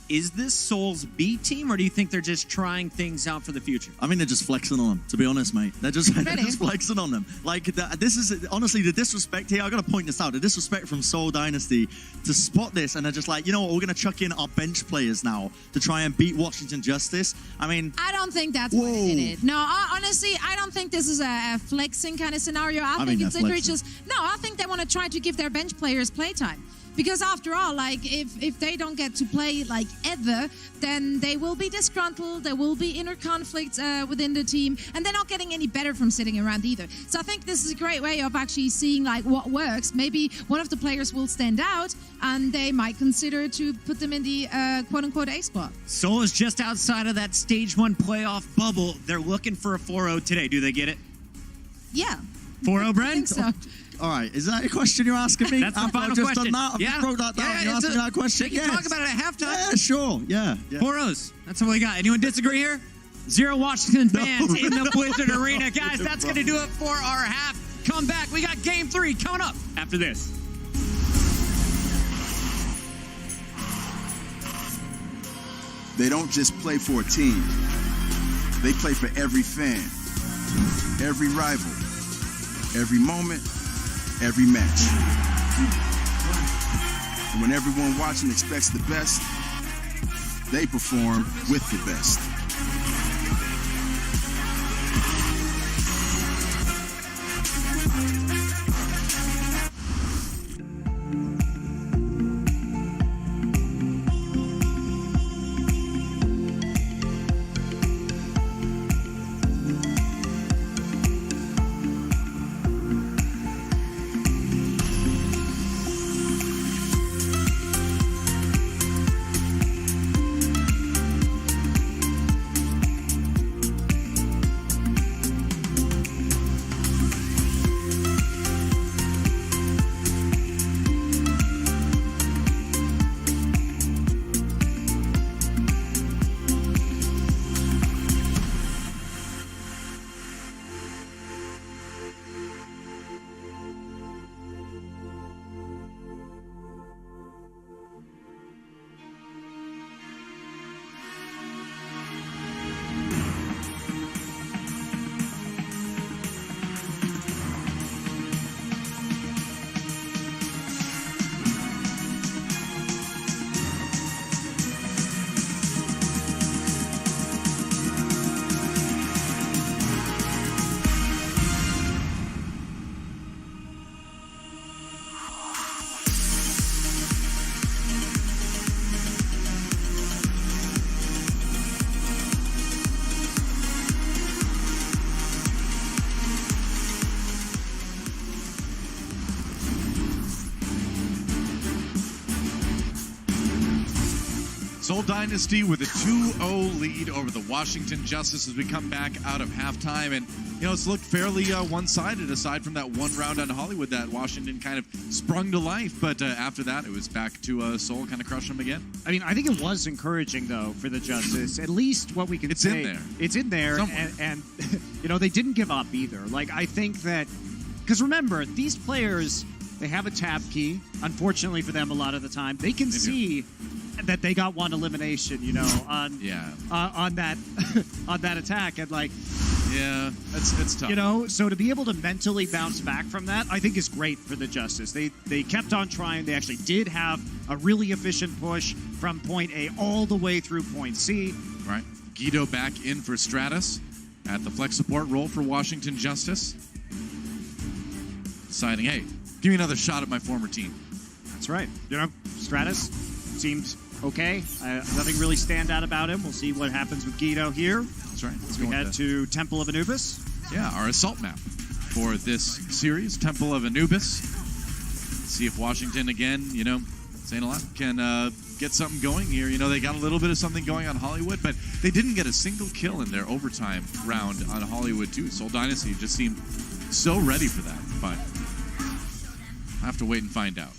Is this Seoul's B team, or do you think they're just trying things out for the future? I mean, they're just flexing on them, to be honest, mate. They're just flexing on them. Like, this is, honestly, the disrespect here, I've got to point this out, the disrespect from Seoul Dynasty to spot this, and they're just like, you know what, we're going to chuck in our bench players now to try and beat Washington Justice. I mean... I don't think that's what they did. No, honestly, I don't think this is a flexing kind of scenario. I think it's literally just... No, I think they want to try to give their bench players playtime. Because after all, like, if they don't get to play, like, ever, then they will be disgruntled, there will be inner conflicts within the team, and they're not getting any better from sitting around either. So I think this is a great way of actually seeing, like, what works. Maybe one of the players will stand out, and they might consider to put them in the quote-unquote A spot. Seoul is just outside of that Stage 1 playoff bubble. They're looking for a 4-0 today. Do they get it? Yeah. 4-0, I Brent? think so. All right, is that a question you're asking me? That's the After final I've just question. done that, I've just broke that down. You're asking me that question? We can talk about it at halftime. Yeah, sure. Yeah. 4-0s. That's what we got. Anyone disagree here? 0 Washington fans in the Blizzard Arena. Guys, that's going to do it for our half. Come back. We got Game 3 coming up after this. They don't just play for a team. They play for every fan, every rival, every moment, every match. And when everyone watching expects the best, they perform with the best. Seoul Dynasty with a 2-0 lead over the Washington Justice as we come back out of halftime. And, it's looked fairly one-sided aside from that one round on Hollywood that Washington kind of sprung to life. But after that, it was back to Seoul kind of crushing them again. I mean, I think it was encouraging, though, for the Justice. At least what we can say. It's in there. It's in there. And they didn't give up either. Like, I think that... Because remember, these players, they have a tab key. Unfortunately for them, a lot of the time. They can see that they got one elimination, on that on that attack, and it's tough. So to be able to mentally bounce back from that, I think is great for the Justice. They kept on trying. They actually did have a really efficient push from point A all the way through point C. Right. Guido back in for Stratus at the flex support role for Washington Justice. Deciding, hey, give me another shot at my former team. That's right. Stratus seemed okay. Nothing really stand out about him. We'll see what happens with Guido here. That's right. We head to Temple of Anubis. Yeah, our assault map for this series, Temple of Anubis. See if Washington, again, saying a lot, can get something going here. They got a little bit of something going on Hollywood, but they didn't get a single kill in their overtime round on Hollywood, too. Seoul Dynasty just seemed so ready for that, but I have to wait and find out.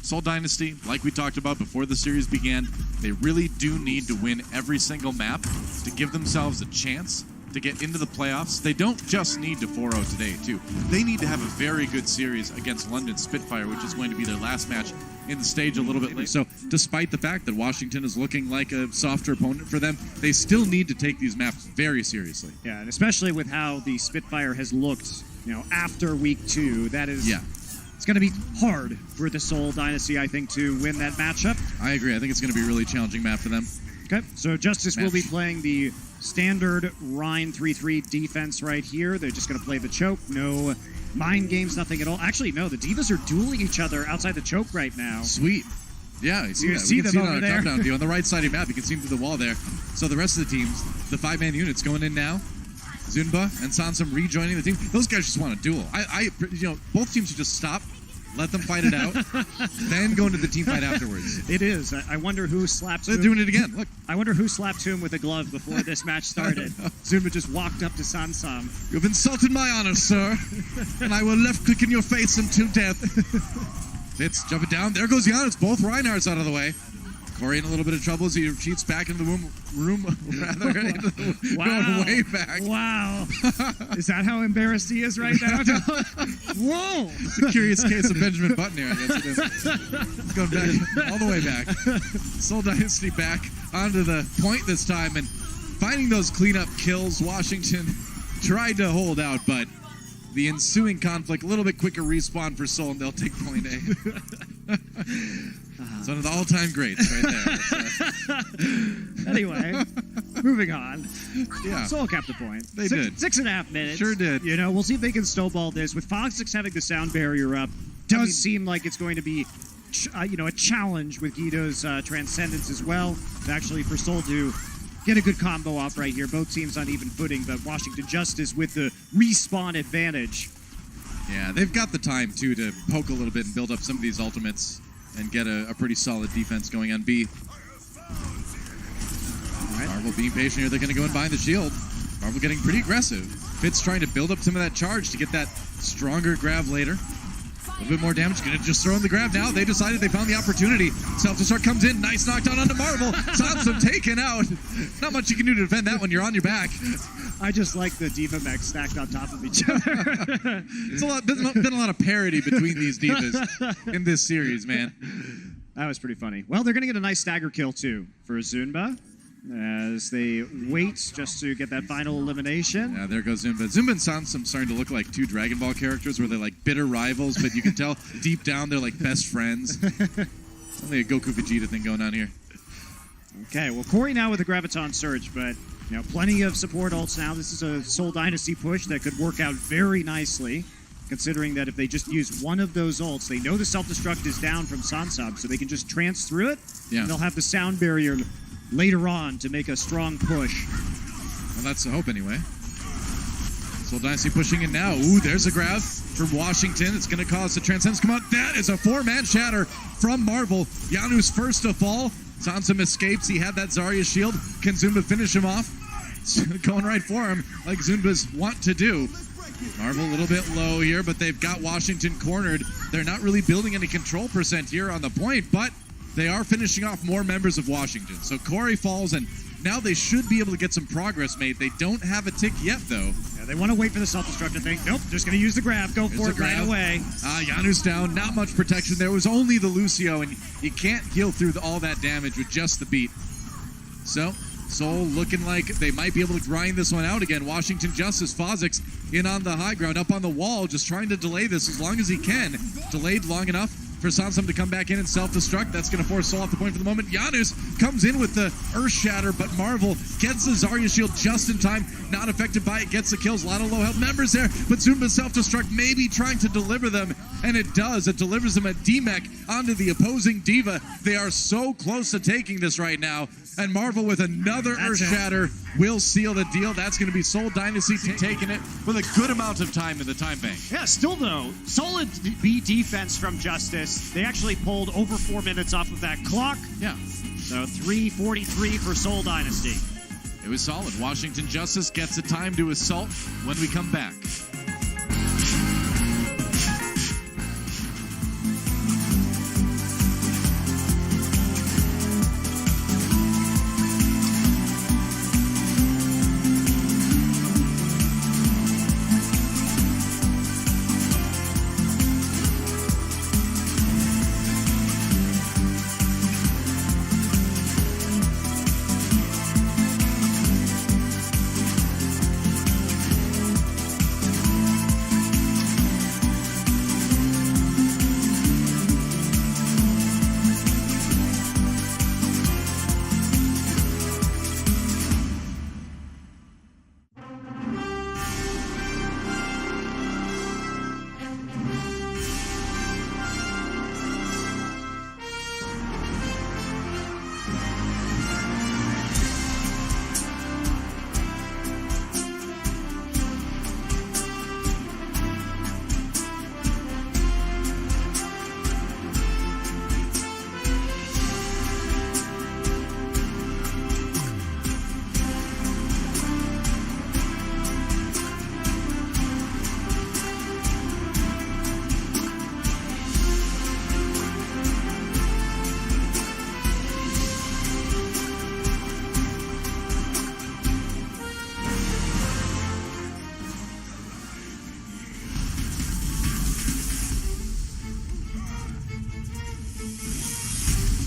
Seoul Dynasty, like we talked about before the series began, they really do need to win every single map to give themselves a chance to get into the playoffs. They don't just need to 4-0 today, too. They need to have a very good series against London Spitfire, which is going to be their last match in the stage a little bit later. So despite the fact that Washington is looking like a softer opponent for them, they still need to take these maps very seriously. Yeah, and especially with how the Spitfire has looked, after week 2, that is... Yeah. It's going to be hard for the Seoul Dynasty, I think, to win that matchup. I agree. I think it's going to be a really challenging map for them. Okay, so Justice will be playing the standard Rhine 3-3 defense right here. They're just going to play the choke. No mind games, nothing at all. Actually, no, the Divas are dueling each other outside the choke right now. Sweet. Yeah, you see them over there. Countdown view on the right side of your map. You can see them through the wall there. So the rest of the teams, the 5-man units going in now. Zunba and Sansum rejoining the team. Those guys just want a duel. Both teams should just stop, let them fight it out, then go into the team fight afterwards. It is. I wonder who slapped. They're doing it again. Look. I wonder who slapped him with a glove before this match started. Zunba just walked up to Sansum. You've insulted my honor, sir, and I will left click in your face until death. Fitz jumping down. There goes Jan. It's both Reinhardts out of the way. Corey in a little bit of trouble as he retreats back into the room going way back. Wow. Is that how embarrassed he is right now? Whoa. It's a curious case of Benjamin Button here, I guess it is. It's going back, all the way back. Seoul Dynasty back onto the point this time and finding those cleanup kills. Washington tried to hold out, but the ensuing conflict, a little bit quicker respawn for Seoul, and they'll take point A. It's one of the all-time greats right there. Anyway, moving on. Yeah. Seoul kept the point. They did. 6.5 minutes. Sure did. We'll see if they can snowball this. With Fox having the sound barrier up, does seem like it's going to be, a challenge with Guido's Transcendence as well. Actually, for Seoul to get a good combo off right here. Both teams on even footing, but Washington Justice with the respawn advantage. Yeah, they've got the time, too, to poke a little bit and build up some of these ultimates and get a pretty solid defense going on B. All right. Marvel being patient here. They're going to go and bind the shield. Marvel getting pretty aggressive. Fitz trying to build up some of that charge to get that stronger grab later. A little bit more damage. Going to just throw in the grab now. They decided they found the opportunity. Self-destruct comes in. Nice knockdown onto Marvel. Sansum taken out. Not much you can do to defend that when you're on your back. I just like the Diva mechs stacked on top of each other. It's been a lot of parity between these Divas in this series, man. That was pretty funny. Well, they're going to get a nice stagger kill, too, for Zunba as they wait just to get that final elimination. Yeah, there goes Zunba. Zunba and Sansum starting to look like two Dragon Ball characters where they're like bitter rivals, but you can tell deep down they're like best friends. Only a Goku Vegeta thing going on here. Okay, well, Corey now with the Graviton Surge, but plenty of support ults now. This is a Seoul Dynasty push that could work out very nicely, considering that if they just use one of those ults, they know the self-destruct is down from Sansum, so they can just trance through it, and they'll have the sound barrier later on to make a strong push. Well, that's the hope anyway. Seoul Dynasty pushing in now. Ooh, there's a grab for Washington. It's going to cause the Transcendence to come out. That is a 4-man shatter from Marvel. Janu's first to fall. Sansum escapes. He had that Zarya shield. Can Zumba finish him off? Going right for him, like Zumba's want to do. Marvel a little bit low here, but they've got Washington cornered. They're not really building any control percent here on the point, but they are finishing off more members of Washington. So Corey falls, and now they should be able to get some progress made. They don't have a tick yet, though. Yeah, they want to wait for the self-destruct, I think. Nope, just going to use the grab. Go for it right away. Janus down. Not much protection. There was only the Lucio, and you can't heal through all that damage with just the beat. So Seoul looking like they might be able to grind this one out again. Washington Justice, Fozix in on the high ground, up on the wall, just trying to delay this as long as he can. Delayed long enough for Sansum to come back in and self-destruct. That's going to force Seoul off the point for the moment. Janus comes in with the Earth Shatter, but Marvel gets the Zarya shield just in time. Not affected by it, gets the kills. A lot of low health members there, but Zumba self-destruct maybe trying to deliver them, and it does. It delivers them a D-Mech onto the opposing Diva. They are so close to taking this right now, and Marvel with another Earth Shatter will seal the deal. That's going to be Seoul Dynasty taking it with a good amount of time in the time bank. Yeah, still though, solid B defense from Justice. They actually pulled over 4 minutes off of that clock. Yeah. So 3:43 for Seoul Dynasty. It was solid. Washington Justice gets a time to assault when we come back.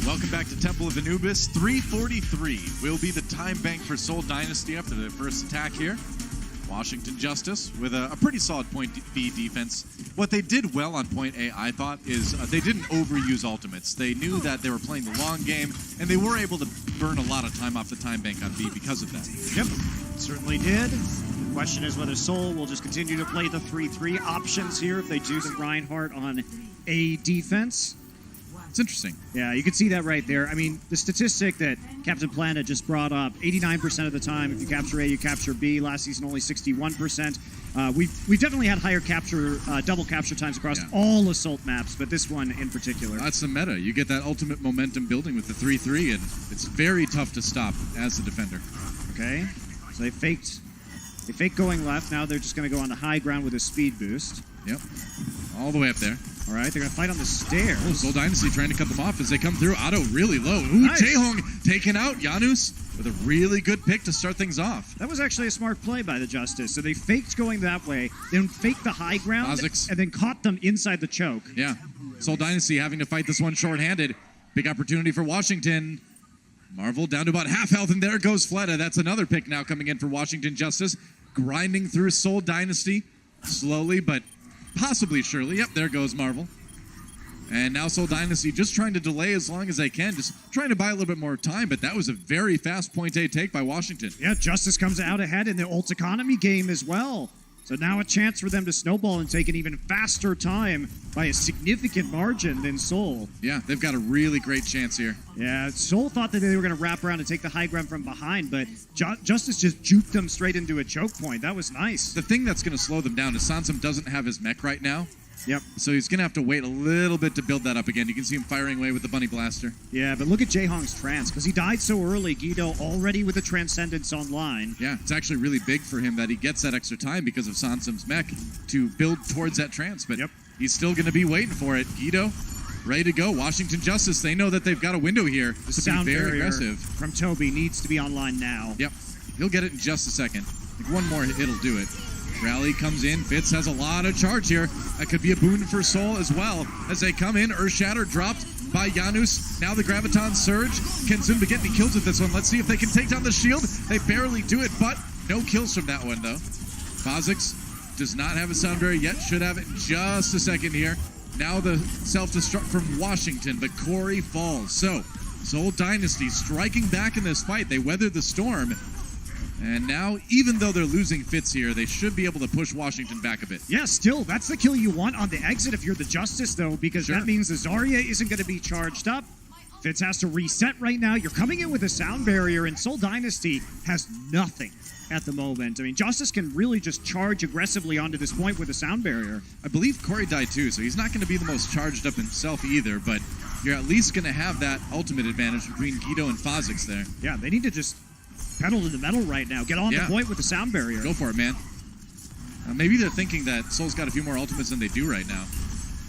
Welcome back to Temple of Anubis. 3:43 will be the time bank for Seoul Dynasty after their first attack here. Washington Justice with a pretty solid point B defense. What they did well on point A, I thought, is they didn't overuse ultimates. They knew that they were playing the long game, and they were able to burn a lot of time off the time bank on B because of that. Yep, certainly did. The question is whether Seoul will just continue to play the 3-3 options here if they do the Reinhardt on A defense. It's interesting. Yeah, you can see that right there. I mean, the statistic that Captain Planet just brought up, 89% of the time, if you capture A, you capture B. Last season, only 61%. We've definitely had higher double capture times across all Assault maps, but this one in particular. That's the meta. You get that ultimate momentum building with the 3-3, and it's very tough to stop as a defender. Okay, so they faked going left. Now they're just going to go on the high ground with a speed boost. Yep, all the way up there. All right, they're going to fight on the stairs. Oh, Seoul Dynasty trying to cut them off as they come through. Otto really low. Ooh, nice. Ryujehong taken out. Janus with a really good pick to start things off. That was actually a smart play by the Justice. So they faked going that way, then faked the high ground, and then caught them inside the choke. Yeah, Seoul Dynasty having to fight this one short-handed. Big opportunity for Washington. Marvel down to about half health, and there goes Fleta. That's another pick now coming in for Washington Justice. Grinding through Seoul Dynasty slowly, but possibly surely. Yep, there goes Marvel. And now Seoul Dynasty just trying to delay as long as they can, just trying to buy a little bit more time, but that was a very fast point A take by Washington. Yeah, Justice comes out ahead in the ult economy game as well. So now a chance for them to snowball and take an even faster time by a significant margin than Seoul. Yeah, they've got a really great chance here. Yeah, Seoul thought that they were going to wrap around and take the high ground from behind, but Justice just juked them straight into a choke point. That was nice. The thing that's going to slow them down is Sansum doesn't have his mech right now. Yep. So he's going to have to wait a little bit to build that up again. You can see him firing away with the Bunny Blaster. Yeah, but look at Jaehong's trance, because he died so early. Guido already with the Transcendence online. Yeah, it's actually really big for him that he gets that extra time because of Sansam's mech to build towards that trance. But he's still going to be waiting for it. Guido, ready to go. Washington Justice, they know that they've got a window here The to sound be very barrier aggressive. from Toby needs to be online now. Yep. He'll get it in just a second. Like one more, it'll do it. Rally comes in. Fitz has a lot of charge here. That could be a boon for Seoul as well. As they come in, Earthshatter dropped by Janus. Now the Graviton Surge. Can Zunba get any kills with this one? Let's see if they can take down the shield. They barely do it, but no kills from that one, though. Kha'Zix does not have a sound barrier yet. Should have it in just a second here. Now the self-destruct from Washington, but Corey falls. So, Seoul Dynasty striking back in this fight. They weathered the storm. And now, even though they're losing Fitz here, they should be able to push Washington back a bit. Yeah, still, that's the kill you want on the exit if you're the Justice, though, because that means the Zarya isn't going to be charged up. Fitz has to reset right now. You're coming in with a sound barrier, and Seoul Dynasty has nothing at the moment. I mean, Justice can really just charge aggressively onto this point with a sound barrier. I believe Corey died too, so he's not going to be the most charged up himself either, but you're at least going to have that ultimate advantage between Guido and Kha'Zix there. Yeah, they need to just pedal to the metal right now. Get on the point with the sound barrier. Go for it, man. Maybe they're thinking that Soul's got a few more ultimates than they do right now.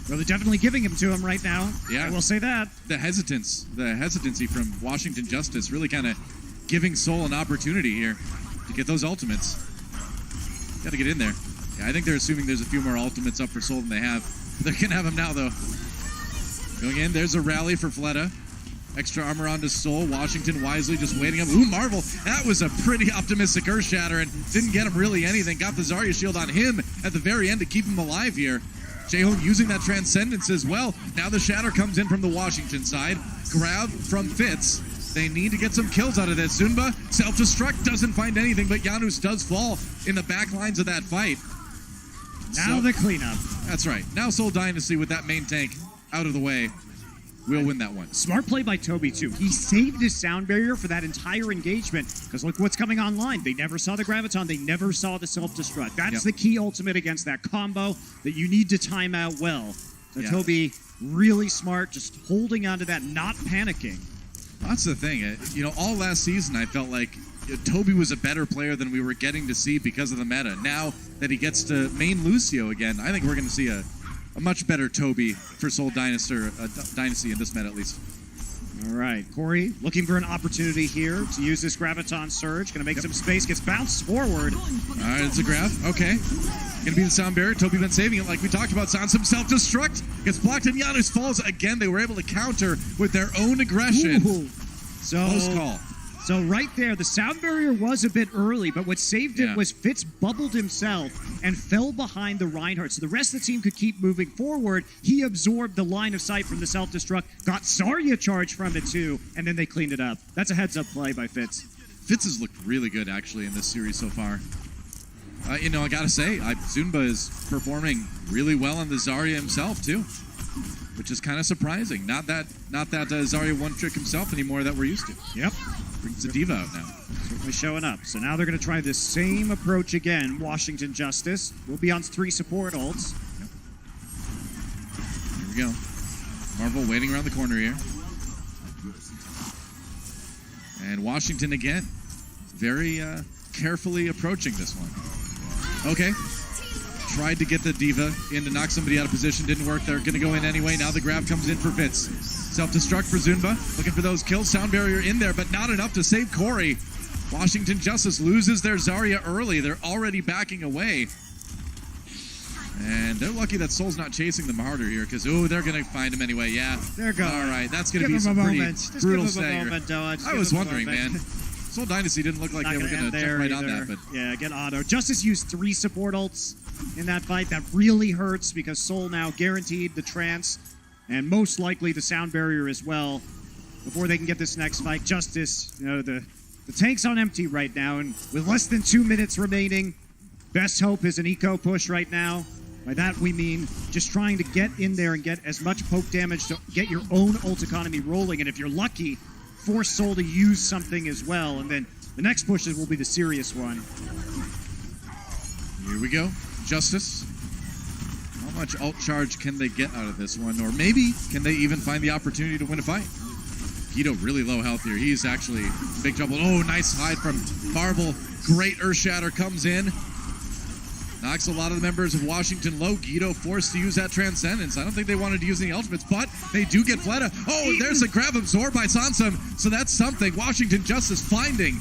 Well, they're definitely giving him to him right now. Yeah. I will say that. The hesitancy from Washington Justice really kind of giving Soul an opportunity here to get those ultimates. Got to get in there. Yeah, I think they're assuming there's a few more ultimates up for Soul than they have. They're going to have them now, though. Going in, there's a rally for Fleta. Extra armor onto Soul. Washington wisely just waiting up. Ooh, Marvel. That was a pretty optimistic Earthshatter and didn't get him really anything. Got the Zarya shield on him at the very end to keep him alive here. Jaehong using that Transcendence as well. Now the Shatter comes in from the Washington side. Grab from Fitz. They need to get some kills out of this. Zunba, self-destruct, doesn't find anything, but Janus does fall in the back lines of that fight. Now the cleanup. That's right. Now Seoul Dynasty with that main tank out of the way. We'll win that one. Smart play by Toby, too. He saved his sound barrier for that entire engagement, because look what's coming online. They never saw the Graviton. They never saw the self-destruct. That's the key ultimate against that combo that you need to time out well. So Toby, really smart, just holding on to that, not panicking. That's the thing. All last season, I felt like Toby was a better player than we were getting to see because of the meta. Now that he gets to main Lucio again, I think we're going to see a much better Toby for Seoul Dynasty in this meta, at least. All right, Corey looking for an opportunity here to use this Graviton Surge. Going to make some space, gets bounced forward. All right, it's a grab. Okay. Going to be the sound barrier. Toby been saving it like we talked about. Sansum self-destruct. Gets blocked and Janus falls again. They were able to counter with their own aggression. Ooh. Close call. So right there, the sound barrier was a bit early, but what saved it was Fitz bubbled himself and fell behind the Reinhardt. So the rest of the team could keep moving forward. He absorbed the line of sight from the self-destruct, got Zarya charge from it too, and then they cleaned it up. That's a heads-up play by Fitz. Fitz has looked really good, actually, in this series so far. I got to say, Zunba is performing really well on the Zarya himself, too, which is kind of surprising. Not that Zarya one-trick himself anymore that we're used to. Yep. Brings the diva out now. Certainly showing up. So now they're going to try the same approach again. Washington Justice will be on 3 support ults. Here we go. Marvel waiting around the corner here. And Washington again. Very carefully approaching this one. Okay. Tried to get the diva in to knock somebody out of position. Didn't work. They're going to go in anyway. Now the grab comes in for Fitz. Self-destruct for Zunba. Looking for those kills. Sound barrier in there, but not enough to save Corey. Washington Justice loses their Zarya early. They're already backing away. And they're lucky that Soul's not chasing them harder here, because, they're going to find him anyway. Yeah. They're going. All right. That's going to be some pretty brutal stagger. I was wondering, man. Seoul Dynasty didn't look like they were going to jump right on that. But yeah, get auto. Justice used 3 support ults in that fight. That really hurts because Soul now guaranteed the trance and most likely the sound barrier as well before they can get this next fight. Justice, the tank's on empty right now, and with less than 2 minutes remaining, best hope is an eco push right now. By that we mean just trying to get in there and get as much poke damage to get your own ult economy rolling, and if you're lucky, force Soul to use something as well, and then the next pushes will be the serious one. Here we go. Justice. much alt charge can they get out of this one? Or maybe can they even find the opportunity to win a fight? Guido really low health here. He's actually in big trouble. Oh, nice hide from Marvel. Great Earthshatter comes in. Knocks a lot of the members of Washington low. Guido forced to use that Transcendence. I don't think they wanted to use any ultimates, but they do get Fleta. Oh, there's a grab absorbed by Sansum. So that's something. Washington Justice finding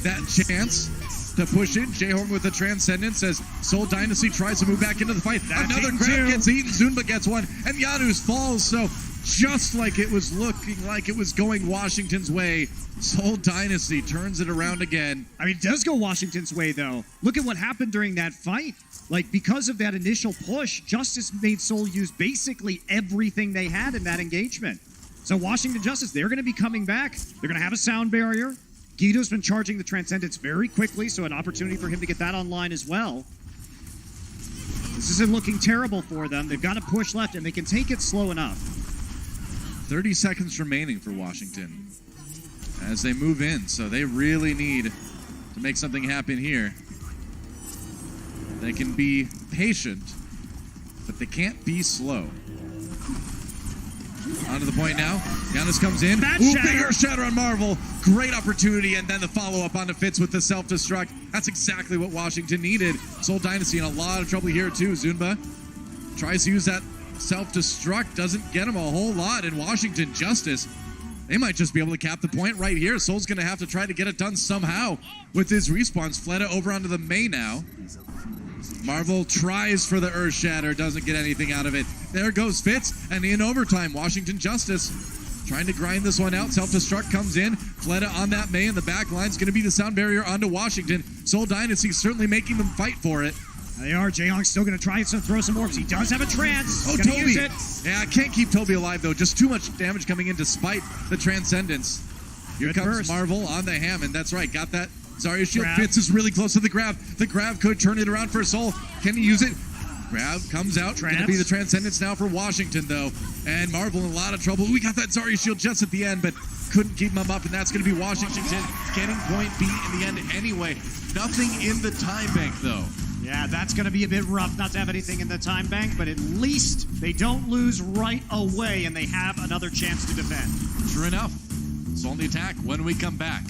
that chance to push in. Ryujehong with the Transcendence as Seoul Dynasty tries to move back into the fight. Another grab gets eaten. Zunba gets one, and Janus falls. So just like it was looking like it was going Washington's way, Seoul Dynasty turns it around again. I mean, it does go Washington's way, though. Look at what happened during that fight. Like, because of that initial push, Justice made Seoul use basically everything they had in that engagement. So Washington Justice, they're going to be coming back. They're going to have a sound barrier. Guido's been charging the Transcendence very quickly, so an opportunity for him to get that online as well. This isn't looking terrible for them. They've got to push left, and they can take it slow enough. 30 seconds remaining for Washington as they move in, so they really need to make something happen here. They can be patient, but they can't be slow. Onto the point now. Giannis comes in. Bigger shatter on Marvel. Great opportunity, and then the follow-up onto Fitz with the self-destruct. That's exactly what Washington needed. Seoul Dynasty in a lot of trouble here too. Zunba tries to use that self-destruct, doesn't get him a whole lot, and Washington Justice, they might just be able to cap the point right here. Soul's going to have to try to get it done somehow with his respawns. Fleta over onto the Mei now. Marvel tries for the Earth Shatter, doesn't get anything out of it. There goes Fitz, and in overtime, Washington Justice trying to grind this one out. Self-destruct comes in. Fleta on that Mei in the back line is going to be the sound barrier onto Washington. Soul Dynasty certainly making them fight for it. They are. Ryujehong's still going to try and throw some orbs. He does have a trance. Oh, Toby. Yeah, I can't keep Toby alive, though. Just too much damage coming in despite the Transcendence. Here comes Marvel on the Hammond. That's right. Got that. Zarya shield. Fitz is really close to the grab. The grab could turn it around for Soul. Can he use it? Grab comes out. Going to be the Transcendence now for Washington, though. And Marvel in a lot of trouble. We got that Zarya shield just at the end, but couldn't keep him up, and that's going to be Washington getting point B in the end anyway. Nothing in the time bank, though. Yeah, that's going to be a bit rough not to have anything in the time bank, but at least they don't lose right away, and they have another chance to defend. Sure enough. It's on the attack when we come back.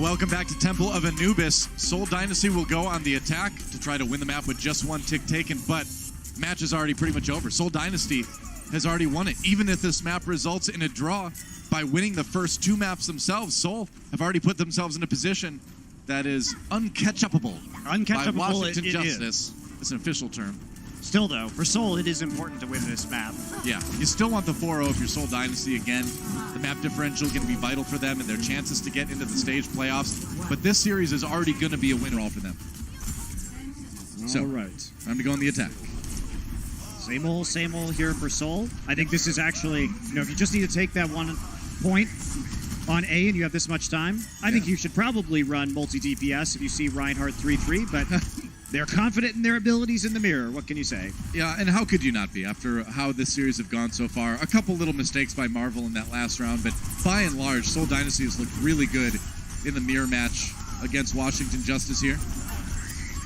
Welcome back to Temple of Anubis. Seoul Dynasty will go on the attack to try to win the map with just one tick taken, but the match is already pretty much over. Seoul Dynasty has already won it. Even if this map results in a draw, by winning the first two maps themselves, Seoul have already put themselves in a position that is uncatchupable. By Washington Justice. It's an official term. Still, though, for Seoul, it is important to win this map. Yeah, you still want the 4-0 if you're Seoul Dynasty. Again, the map differential is going to be vital for them and their chances to get into the stage playoffs. But this series is already going to be a winner all for them. All right. Time to go on the attack. Same old here for Seoul. I think this is actually, if you just need to take that 1 point on A and you have this much time, I think you should probably run multi-DPS if you see Reinhardt 3-3, but they're confident in their abilities in the mirror. What can you say? Yeah, and how could you not be after how this series have gone so far? A couple little mistakes by Marvel in that last round, but by and large, Seoul Dynasty has looked really good in the mirror match against Washington Justice here.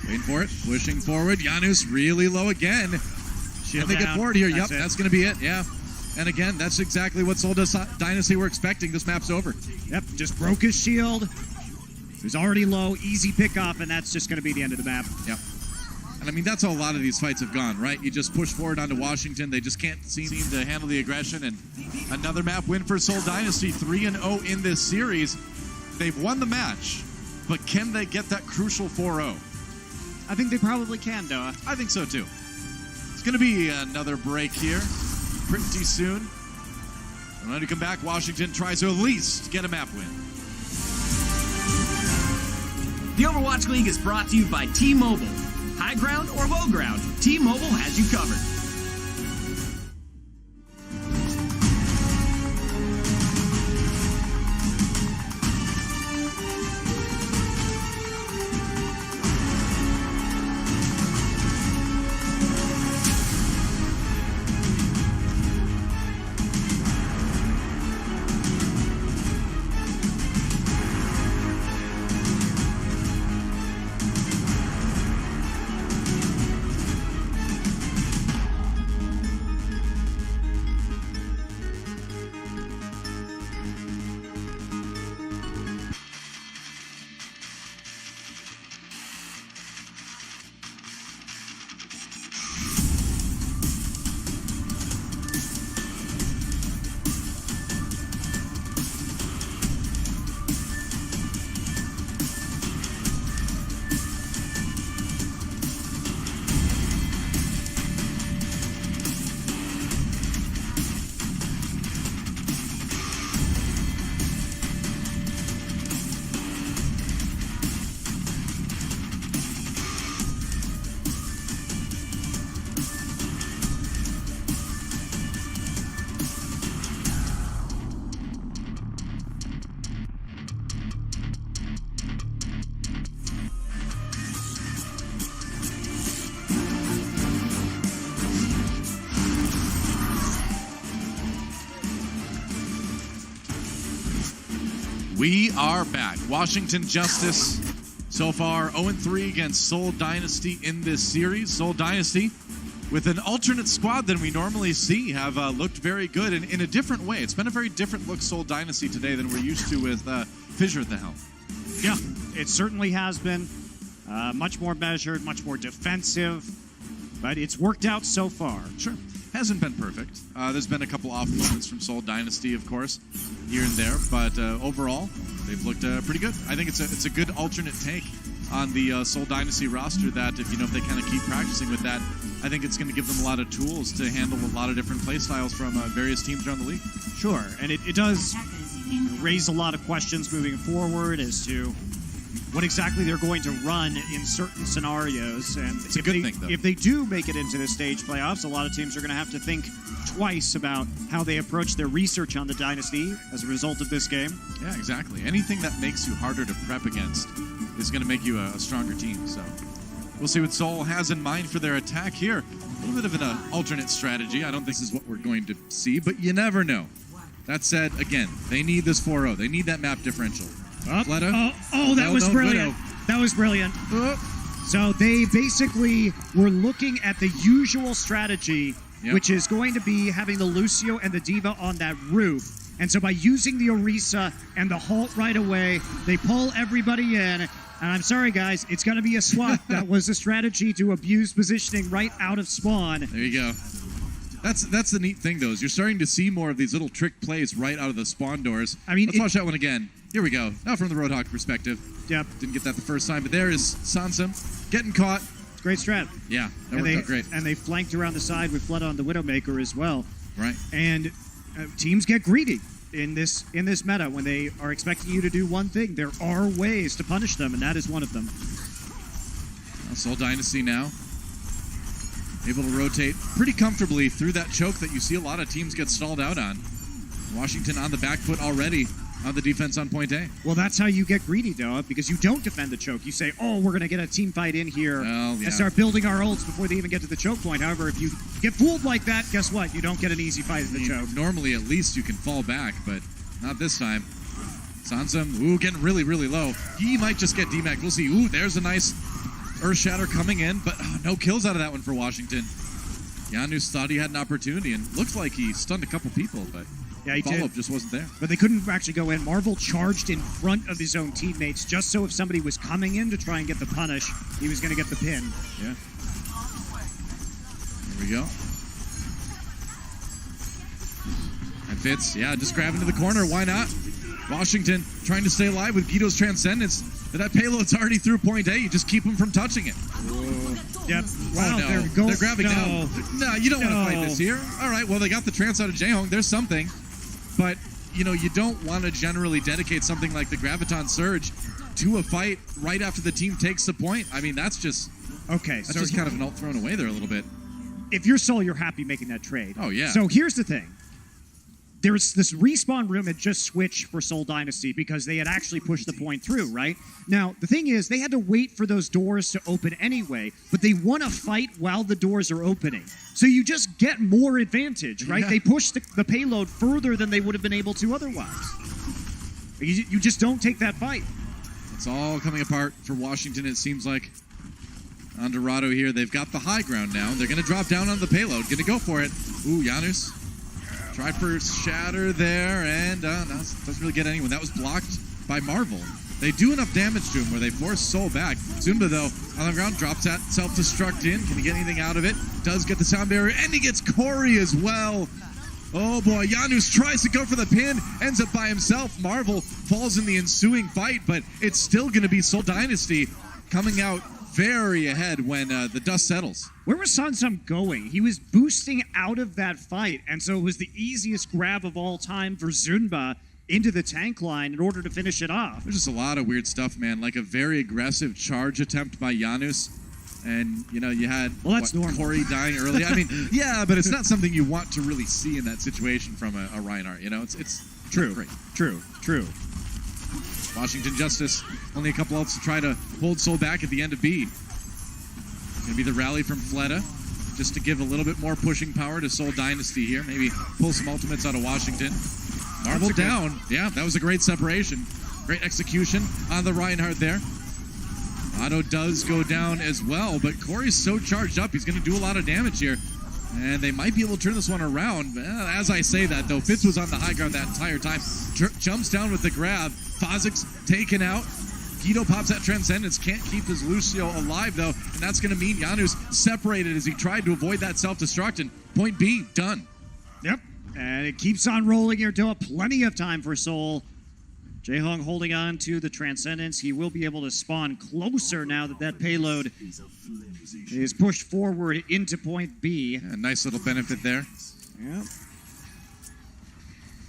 Waiting for it, pushing forward. Janus really low again. Can they get forward here? Yep, that's going to be it, yeah. And again, that's exactly what Seoul Dynasty were expecting. This map's over. Yep, just broke his shield. He's already low, easy pickoff, and that's just going to be the end of the map. Yep. And I mean, that's how a lot of these fights have gone, right? You just push forward onto Washington. They just can't seem to handle the aggression. And another map win for Seoul Dynasty, 3-0 in this series. They've won the match, but can they get that crucial 4-0? I think they probably can, Doa. I think so, too. It's going to be another break here pretty soon. And when we come back, Washington tries to at least get a map win. Overwatch League is brought to you by T-Mobile. High ground or low ground, T-Mobile has you covered. We are back. Washington Justice so far 0-3 against Seoul Dynasty in this series. Seoul Dynasty, with an alternate squad than we normally see, have looked very good in a different way. It's been a very different look Seoul Dynasty today than we're used to with Fissure at the helm. Yeah, it certainly has been much more measured, much more defensive, but it's worked out so far. Sure. Hasn't been perfect. There's been a couple off moments from Seoul Dynasty, of course, here and there, but overall, they've looked pretty good. I think it's a good alternate take on the Seoul Dynasty roster that if they kind of keep practicing with that, I think it's going to give them a lot of tools to handle a lot of different play styles from various teams around the league. Sure, and it does raise a lot of questions moving forward as to what exactly they're going to run in certain scenarios. And it's a good thing, though. If they do make it into the stage playoffs, a lot of teams are going to have to think twice about how they approach their research on the Dynasty as a result of this game. Yeah, exactly. Anything that makes you harder to prep against is going to make you a stronger team. So we'll see what Seoul has in mind for their attack here. A little bit of an alternate strategy. I don't think this is what we're going to see, but you never know. That said, again, they need this 4-0. They need that map differential. Fleta. That was brilliant. That was brilliant. So they basically were looking at the usual strategy, which is going to be having the Lucio and the Diva on that roof. And so by using the Orisa and the halt right away, they pull everybody in. And I'm sorry, guys, it's going to be a swap. That was a strategy to abuse positioning right out of spawn. There you go. That's the neat thing, though, is you're starting to see more of these little trick plays right out of the spawn doors. I mean, let's watch that one again. Here we go. Now from the Roadhog perspective. Yep. Didn't get that the first time, but there is Sansum getting caught. Great strat. Yeah, that worked out great. And they flanked around the side with Fleta on the Widowmaker as well. Right. And teams get greedy in this meta when they are expecting you to do one thing. There are ways to punish them, and that is one of them. Seoul Dynasty now able to rotate pretty comfortably through that choke that you see a lot of teams get stalled out on. Washington on the back foot already on the defense on point A. Well, that's how you get greedy, though, because you don't defend the choke. You say, oh, we're going to get a team fight in here and start building our ults before they even get to the choke point. However, if you get fooled like that, guess what? You don't get an easy fight in the choke. Normally, at least you can fall back, but not this time. Sansum, getting really, really low. He might just get DMAC. We'll see. There's a nice Earth Shatter coming in, but no kills out of that one for Washington. Janus thought he had an opportunity, and looks like he stunned a couple people, but he follow-up just wasn't there. But they couldn't actually go in. Marvel charged in front of his own teammates just so if somebody was coming in to try and get the punish, he was going to get the pin. Yeah. There we go. And Fitz, just grab into the corner. Why not? Washington trying to stay alive with Guido's Transcendence. But that payload's already through point A. You just keep him from touching it. Yep. Wow, no. They're grabbing now. No, you don't want to fight this here. All right, well, they got the trance out of Ryujehong. There's something. But, you don't want to generally dedicate something like the Graviton Surge to a fight right after the team takes the point. I mean, that's just okay. That's just kind of an ult thrown away there a little bit. If you're Seoul, you're happy making that trade. Oh, yeah. So here's the thing. There's this respawn room had just switched for Seoul Dynasty because they had actually pushed the point through, right? Now, the thing is, they had to wait for those doors to open anyway, but they want to fight while the doors are opening. So you just get more advantage, right? Yeah. They push the payload further than they would have been able to otherwise. You just don't take that fight. It's all coming apart for Washington, it seems like. On Dorado here, they've got the high ground now. They're going to drop down on the payload. Going to go for it. Ooh, Janus. Tried for Shatter there, and doesn't really get anyone. That was blocked by Marvel. They do enough damage to him where they force Soul back. Zumba, though, on the ground, drops that self-destruct in. Can he get anything out of it? Does get the sound barrier, and he gets Corey as well. Oh boy, Janus tries to go for the pin, ends up by himself. Marvel falls in the ensuing fight, but it's still going to be Seoul Dynasty coming out very ahead when the dust settles. Where was Sansum going? He was boosting out of that fight, and so it was the easiest grab of all time for Zunba into the tank line in order to finish it off. There's just a lot of weird stuff, man. Like a very aggressive charge attempt by Janus. And, you know, you had normal. Corey dying early. I mean, yeah, but it's not something you want to really see in that situation from a Reinhardt. You know, it's true. Great. True. Washington Justice, only a couple ults to try to hold Soul back at the end of B. It's going to be the rally from Fleta, just to give a little bit more pushing power to Seoul Dynasty here. Maybe pull some ultimates out of Washington. Marvel down. Yeah, that was a great separation. Great execution on the Reinhardt there. Otto does go down as well, but Corey's so charged up, he's going to do a lot of damage here. And they might be able to turn this one around. As I say that, though, Fitz was on the high ground that entire time. Jumps down with the grab. Fozik's taken out. Guido pops that Transcendence. Can't keep his Lucio alive, though. And that's going to mean Janus separated as he tried to avoid that self-destruct. And point B, done. Yep. And it keeps on rolling here, Doa. Plenty of time for Seoul. Ryujehong holding on to the Transcendence. He will be able to spawn closer now that payload is pushed forward into point B. A nice little benefit there. Yeah.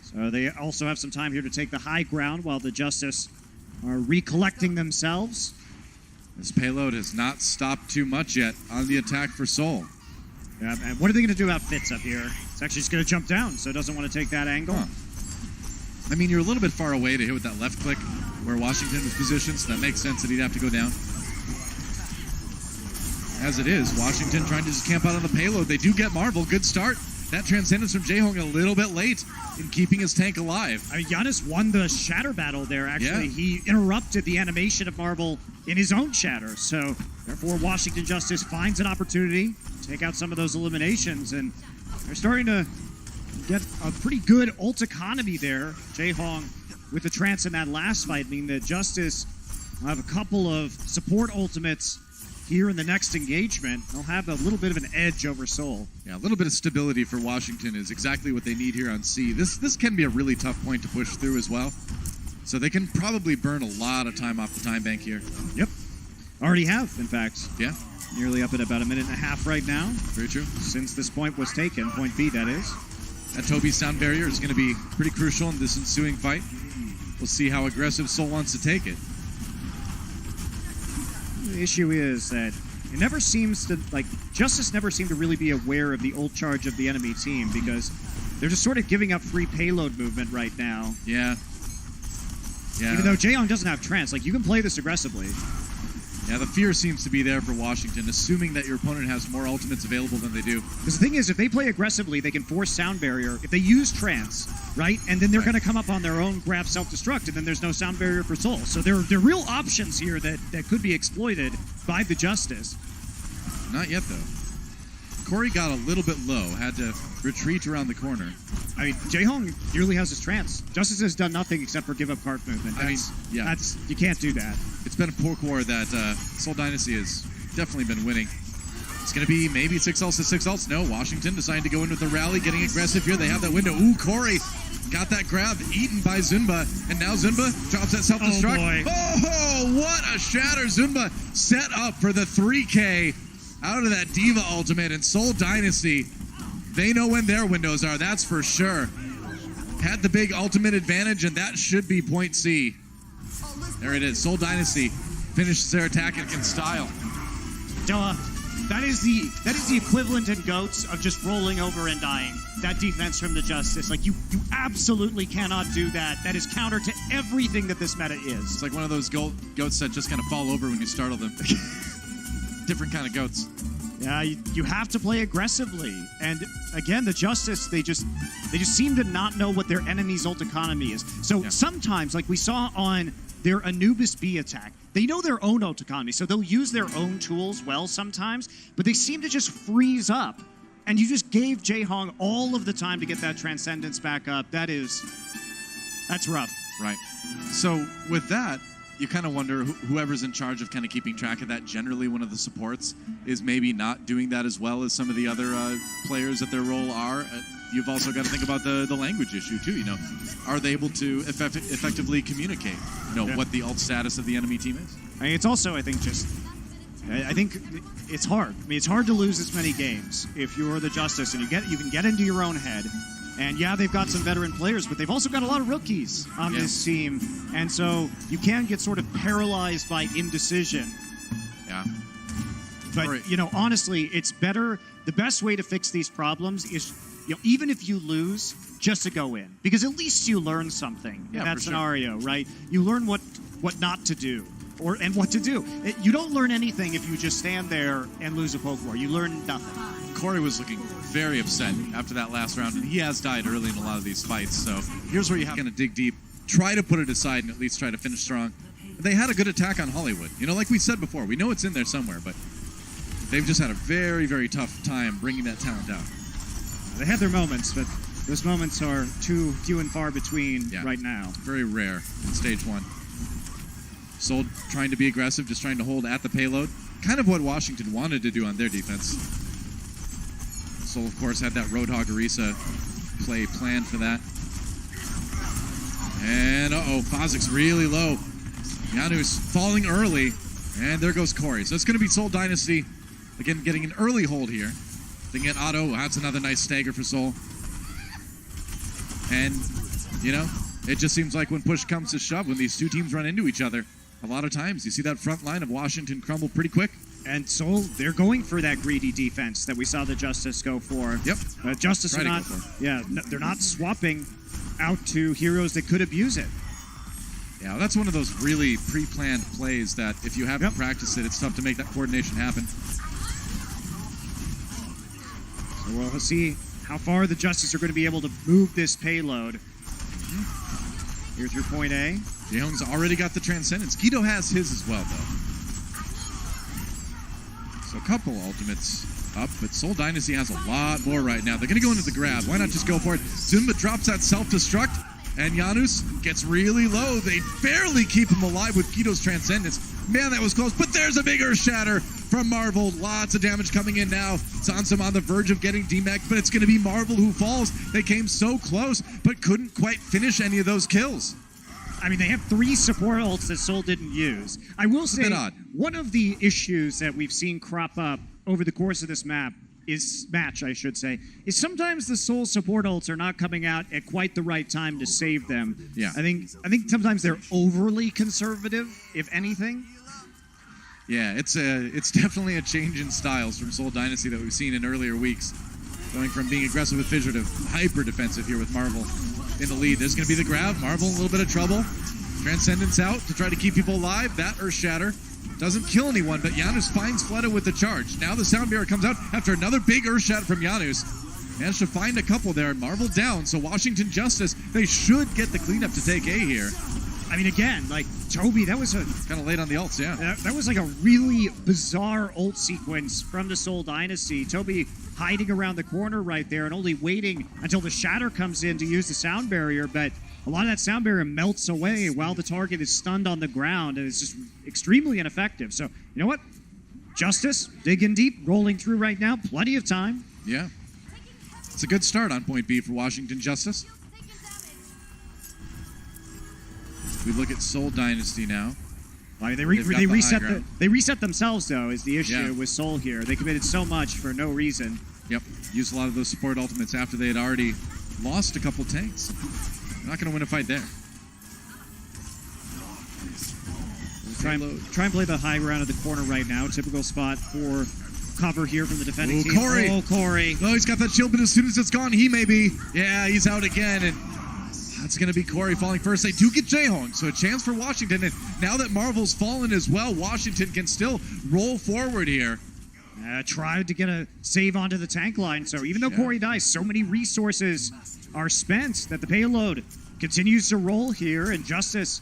So they also have some time here to take the high ground while the Justice are recollecting themselves. This payload has not stopped too much yet on the attack for Seoul. Yeah, and what are they going to do about Fitz up here? It's actually just going to jump down, so it doesn't want to take that angle. Huh. I mean, you're a little bit far away to hit with that left click where Washington was positioned, so that makes sense that he'd have to go down. As it is, Washington trying to just camp out on the payload. They do get Marvel. Good start. That Transcendence from Ryujehong a little bit late in keeping his tank alive. I mean, Janus won the Shatter battle there, actually. Yeah. He interrupted the animation of Marvel in his own Shatter. So, therefore, Washington Justice finds an opportunity to take out some of those eliminations. And they're starting to get a pretty good ult economy there. Ryujehong with the Trance in that last fight. I mean, the Justice will have a couple of support ultimates here in the next engagement. They'll have a little bit of an edge over Seoul. Yeah, a little bit of stability for Washington is exactly what they need here on C. This can be a really tough point to push through as well. So they can probably burn a lot of time off the time bank here. Yep. Already have, in fact. Yeah. Nearly up at about a minute and a half right now. Very true. Since this point was taken. Point B, that is. That Toby's sound barrier is going to be pretty crucial in this ensuing fight. We'll see how aggressive Seoul wants to take it. The issue is that it never seems to, Justice never seemed to really be aware of the ult charge of the enemy team because they're just sort of giving up free payload movement right now. Yeah. Yeah. Even though Ryujehong doesn't have Trance, you can play this aggressively. Yeah, the fear seems to be there for Washington, assuming that your opponent has more ultimates available than they do. Because the thing is, if they play aggressively, they can force Sound Barrier. If they use Trance, right, and then they're going to come up on their own, grab Self-Destruct, and then there's no Sound Barrier for Soul. So there are real options here that could be exploited by the Justice. Not yet, though. Corey got a little bit low, had to retreat around the corner. I mean, Ryujehong nearly has his Trance. Justice has done nothing except for give up cart movement. You can't do that. It's been a poke war that Seoul Dynasty has definitely been winning. It's going to be maybe 6 ults to 6 ults. No, Washington deciding to go in with the rally, getting aggressive here. They have that window. Ooh, Corey got that grab, eaten by Zunba, and now Zunba drops that self-destruct. Oh, what a shatter. Zunba set up for the 3K out of that Diva ultimate, and Seoul Dynasty, they know when their windows are, that's for sure. Had the big ultimate advantage, and that should be point C. There it is. Seoul Dynasty finishes their attack in style. That is the equivalent in GOATs of just rolling over and dying. That defense from the Justice. Like, you absolutely cannot do that. That is counter to everything that this meta is. It's like one of those goats that just kind of fall over when you startle them. Different kind of goats. Yeah, you have to play aggressively. And again, the Justice, they just seem to not know what their enemy's ult economy is. So sometimes, like we saw on their Anubis B attack, they know their own ult economy, so they'll use their own tools well sometimes, but they seem to just freeze up. And you just gave Ryujehong all of the time to get that Transcendence back up. That's rough. Right. So with that, you kind of wonder whoever's in charge of kind of keeping track of that. Generally, one of the supports is maybe not doing that as well as some of the other players at their role are. You've also got to think about the language issue too. You know, are they able to effectively communicate? You know, what the ult status of the enemy team is? I mean, it's also, I think it's hard. I mean, it's hard to lose this many games if you're the Justice and you can get into your own head. And yeah, they've got some veteran players, but they've also got a lot of rookies on this team. And so you can get sort of paralyzed by indecision. Yeah. But, you know, honestly, it's better. The best way to fix these problems is, you know, even if you lose, just to go in. Because at least you learn something in that scenario, right? You learn what not to do. And what to do. You don't learn anything if you just stand there and lose a poke war. You learn nothing. Corey was looking very upset after that last round, and he has died early in a lot of these fights. So here's where you have to dig deep, try to put it aside, and at least try to finish strong. They had a good attack on Hollywood. You know, like we said before, we know it's in there somewhere, but they've just had a very, very tough time bringing that talent down. They had their moments, but those moments are too few and far between right now. Very rare in stage one. Seoul trying to be aggressive, just trying to hold at the payload. Kind of what Washington wanted to do on their defense. Seoul, of course, had that Roadhog Orisa play planned for that. And, Fozik's really low. Janu's falling early, and there goes Corey. So it's going to be Seoul Dynasty, again, getting an early hold here. They get Otto. That's another nice stagger for Seoul. And, you know, it just seems like when push comes to shove, when these two teams run into each other, a lot of times you see that front line of Washington crumble pretty quick. And Seoul, they're going for that greedy defense that we saw the Justice go for. Yep. Justice are not, they're not swapping out to heroes that could abuse it. Yeah, that's one of those really pre-planned plays that if you haven't practiced it, it's tough to make that coordination happen. So we'll see how far the Justice are going to be able to move this payload. Here through point A. Ryujehong's already got the Transcendence. Guido has his as well, though. So a couple ultimates up, but Seoul Dynasty has a lot more right now. They're going to go into the grab. Why not just go for it? Zumba drops that self-destruct, and Janus gets really low. They barely keep him alive with Guido's Transcendence. Man, that was close, but there's a big Earth Shatter from Marvel. Lots of damage coming in now. Sansum on the verge of getting demeched, but it's going to be Marvel who falls. They came so close, but couldn't quite finish any of those kills. I mean, they have 3 support ults that Seoul didn't use. I will say, one of the issues that we've seen crop up over the course of this match is sometimes the Seoul support ults are not coming out at quite the right time to save them. Yeah. I think sometimes they're overly conservative, if anything. Yeah, it's definitely a change in styles from Seoul Dynasty that we've seen in earlier weeks. Going from being aggressive with Fissure to hyper defensive here with Marvel in the lead. There's going to be the grab. Marvel in a little bit of trouble. Transcendence out to try to keep people alive. That Earth Shatter doesn't kill anyone, but Janus finds Fleta with the charge. Now the Sound Barrier comes out after another big Earth Shatter from Janus. Managed to find a couple there. Marvel down, so Washington Justice, they should get the cleanup to take A here. I mean, again, like, Toby, that was kind of late on the ults, yeah. That was like a really bizarre ult sequence from the Seoul Dynasty. Toby hiding around the corner right there and only waiting until the Shatter comes in to use the Sound Barrier, but a lot of that Sound Barrier melts away while the target is stunned on the ground, and it's just extremely ineffective. So, you know what? Justice, digging deep, rolling through right now, plenty of time. Yeah. It's a good start on point B for Washington Justice. We look at Seoul Dynasty now. They reset themselves, though, is the issue with Seoul here. They committed so much for no reason. Yep. Used a lot of those support ultimates after they had already lost a couple tanks. They're not going to win a fight there. Try and play the high ground of the corner right now. Typical spot for cover here from the defending team. Corey. Oh, Corey. Oh, he's got that shield, but as soon as it's gone, he may be. Yeah, he's out again, and that's going to be Corey falling first. They do get Ryujehong, so a chance for Washington. And now that Marvel's fallen as well, Washington can still roll forward here. Tried to get a save onto the tank line. So even though Corey dies, so many resources are spent that the payload continues to roll here. And Justice,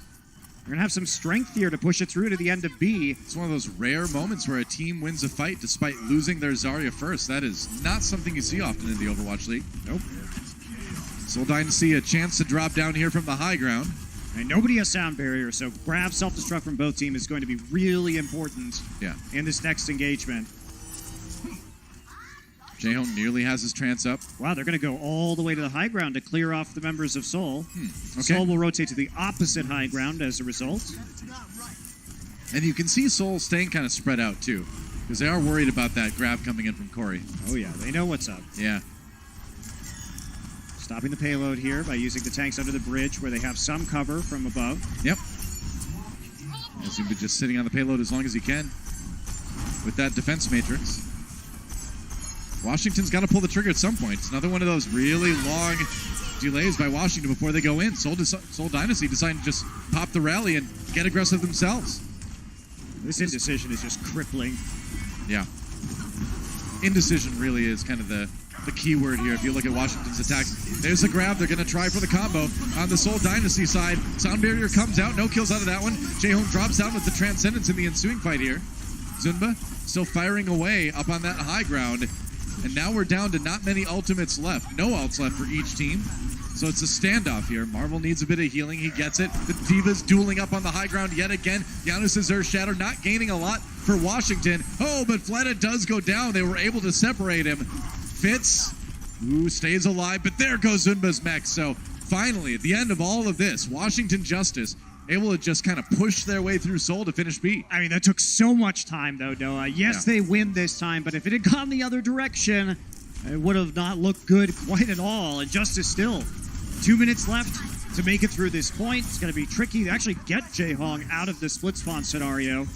we're going to have some strength here to push it through to the end of B. It's one of those rare moments where a team wins a fight despite losing their Zarya first. That is not something you see often in the Overwatch League. Nope. Seoul Dynasty a chance to drop down here from the high ground. And nobody has sound barrier, so grab self-destruct from both teams is going to be really important in this next engagement. Ryujehong nearly has his trance up. Wow, they're going to go all the way to the high ground to clear off the members of Seoul. Okay. Seoul will rotate to the opposite high ground as a result. And you can see Seoul staying kind of spread out too, because they are worried about that grab coming in from Corey. Oh yeah, they know what's up. Yeah. Stopping the payload here by using the tanks under the bridge where they have some cover from above. Yep. Zumba just sitting on the payload as long as he can with that defense matrix. Washington's got to pull the trigger at some point. It's another one of those really long delays by Washington before they go in. Seoul Dynasty deciding to just pop the rally and get aggressive themselves. This indecision is just crippling. Yeah. Indecision really is kind of the key word here. If you look at Washington's attacks, there's a grab. They're going to try for the combo. On the Seoul Dynasty side, Sound Barrier comes out. No kills out of that one. Ryujehong drops down with the Transcendence in the ensuing fight here. Zunba still firing away up on that high ground. And now we're down to not many ultimates left. No ults left for each team. So it's a standoff here. Marvel needs a bit of healing. He gets it. The Divas dueling up on the high ground yet again. Janus' Earth Shatter not gaining a lot for Washington. Oh, but Fleta does go down. They were able to separate him. Fitz, who stays alive, but there goes Zunba's mech. So finally, at the end of all of this, Washington Justice able to just kind of push their way through Seoul to finish B. I mean, that took so much time, though, Noah. Yes, they win this time, but if it had gone the other direction, it would have not looked good quite at all. And Justice still 2 minutes left to make it through this point. It's going to be tricky to actually get Ryujehong out of the split spawn scenario.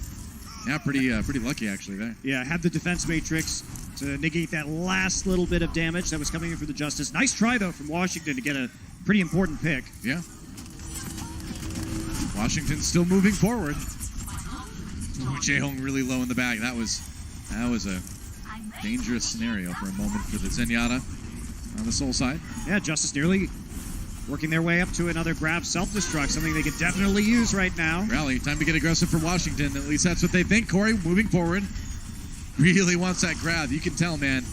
Yeah, pretty lucky actually there. Yeah, had the defense matrix to negate that last little bit of damage that was coming in for the Justice. Nice try, though, from Washington to get a pretty important pick. Yeah. Washington still moving forward. Ryujehong really low in the bag. That was a dangerous scenario for a moment for the Zenyatta on the Seoul side. Yeah, Justice nearly working their way up to another grab self-destruct, something they could definitely use right now. Rally, time to get aggressive for Washington. At least that's what they think. Corey moving forward. Really wants that grab. You can tell, man.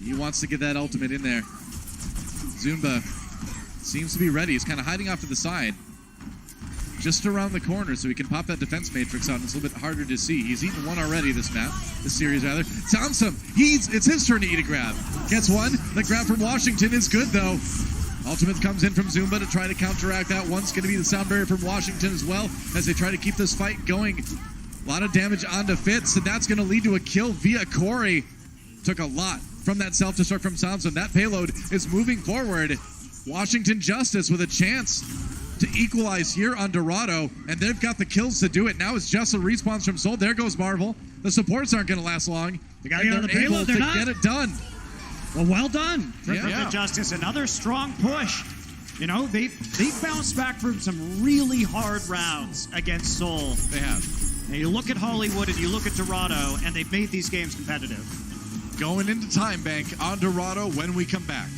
He wants to get that ultimate in there. Zumba seems to be ready. He's kind of hiding off to the side. Just around the corner so he can pop that defense matrix out. And it's a little bit harder to see. He's eaten one already this series rather. Soundsome. It's his turn to eat a grab. Gets one. The grab from Washington is good though. Ultimate comes in from Zumba to try to counteract that. One's going to be the sound barrier from Washington as well as they try to keep this fight going. A lot of damage onto Fitz, and that's going to lead to a kill via Corey. Took a lot from that self-destruct from Soundsome. That payload is moving forward. Washington Justice with a chance to equalize here on Dorado, and they've got the kills to do it. Now it's just a respawn from Seoul. There goes Marvel. The supports aren't going to last long. They got to get on the payload. They're not. Get it done. Well done from the Justice. Another strong push. You know, they bounced back from some really hard rounds against Seoul. They have. And you look at Hollywood and you look at Dorado, and they've made these games competitive. Going into Time Bank on Dorado when we come back.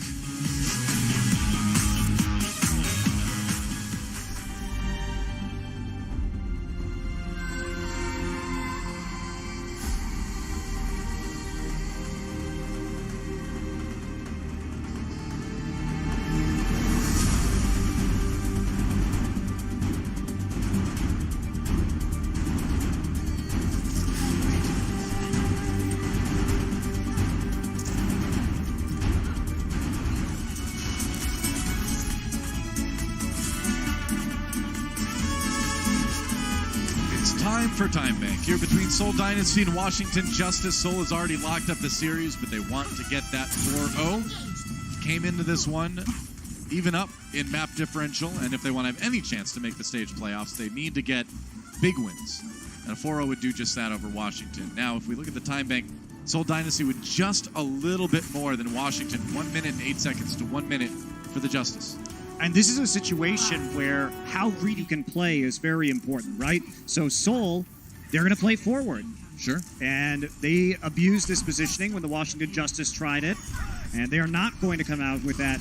For Time Bank here between Seoul Dynasty and Washington Justice. Seoul has already locked up the series, but they want to get that 4-0. Came into this one even up in map differential, and if they want to have any chance to make the stage playoffs, they need to get big wins. And a 4-0 would do just that over Washington. Now, if we look at the time bank, Seoul Dynasty with just a little bit more than Washington, 1 minute and 8 seconds to 1 minute for the Justice. And this is a situation where how greedy you can play is very important, right? So Seoul, they're going to play forward. Sure. And they abused this positioning when the Washington Justice tried it. And they are not going to come out with that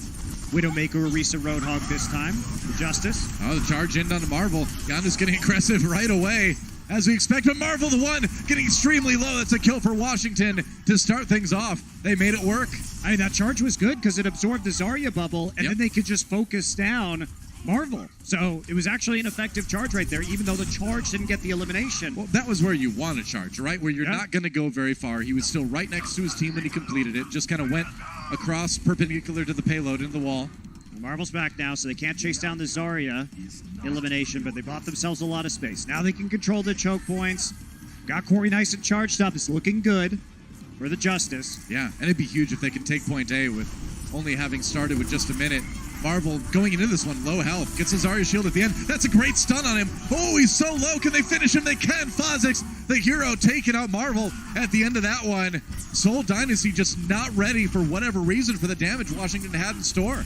Widowmaker Orisa Roadhog this time. The Justice. Oh, the charge in on Marvel. Giannis getting aggressive right away, as we expect. But Marvel, the one, getting extremely low. That's a kill for Washington to start things off. They made it work. I mean, that charge was good because it absorbed the Zarya bubble, and then they could just focus down Marvel. So it was actually an effective charge right there, even though the charge didn't get the elimination. Well, that was where you want to charge, right? Where you're not going to go very far. He was still right next to his team when he completed it. Just kind of went across perpendicular to the payload into the wall. Marvel's back now, so they can't chase down the Zarya elimination, but they bought themselves a lot of space. Now they can control the choke points. Got Corey nice and charged up. It's looking good for the Justice. Yeah, and it'd be huge if they can take point A with only having started with just a minute. Marvel going into this one, low health. Gets a Zarya shield at the end. That's a great stun on him. Oh, he's so low. Can they finish him? They can. Fazix, the hero, taking out Marvel at the end of that one. Seoul Dynasty just not ready for whatever reason for the damage Washington had in store.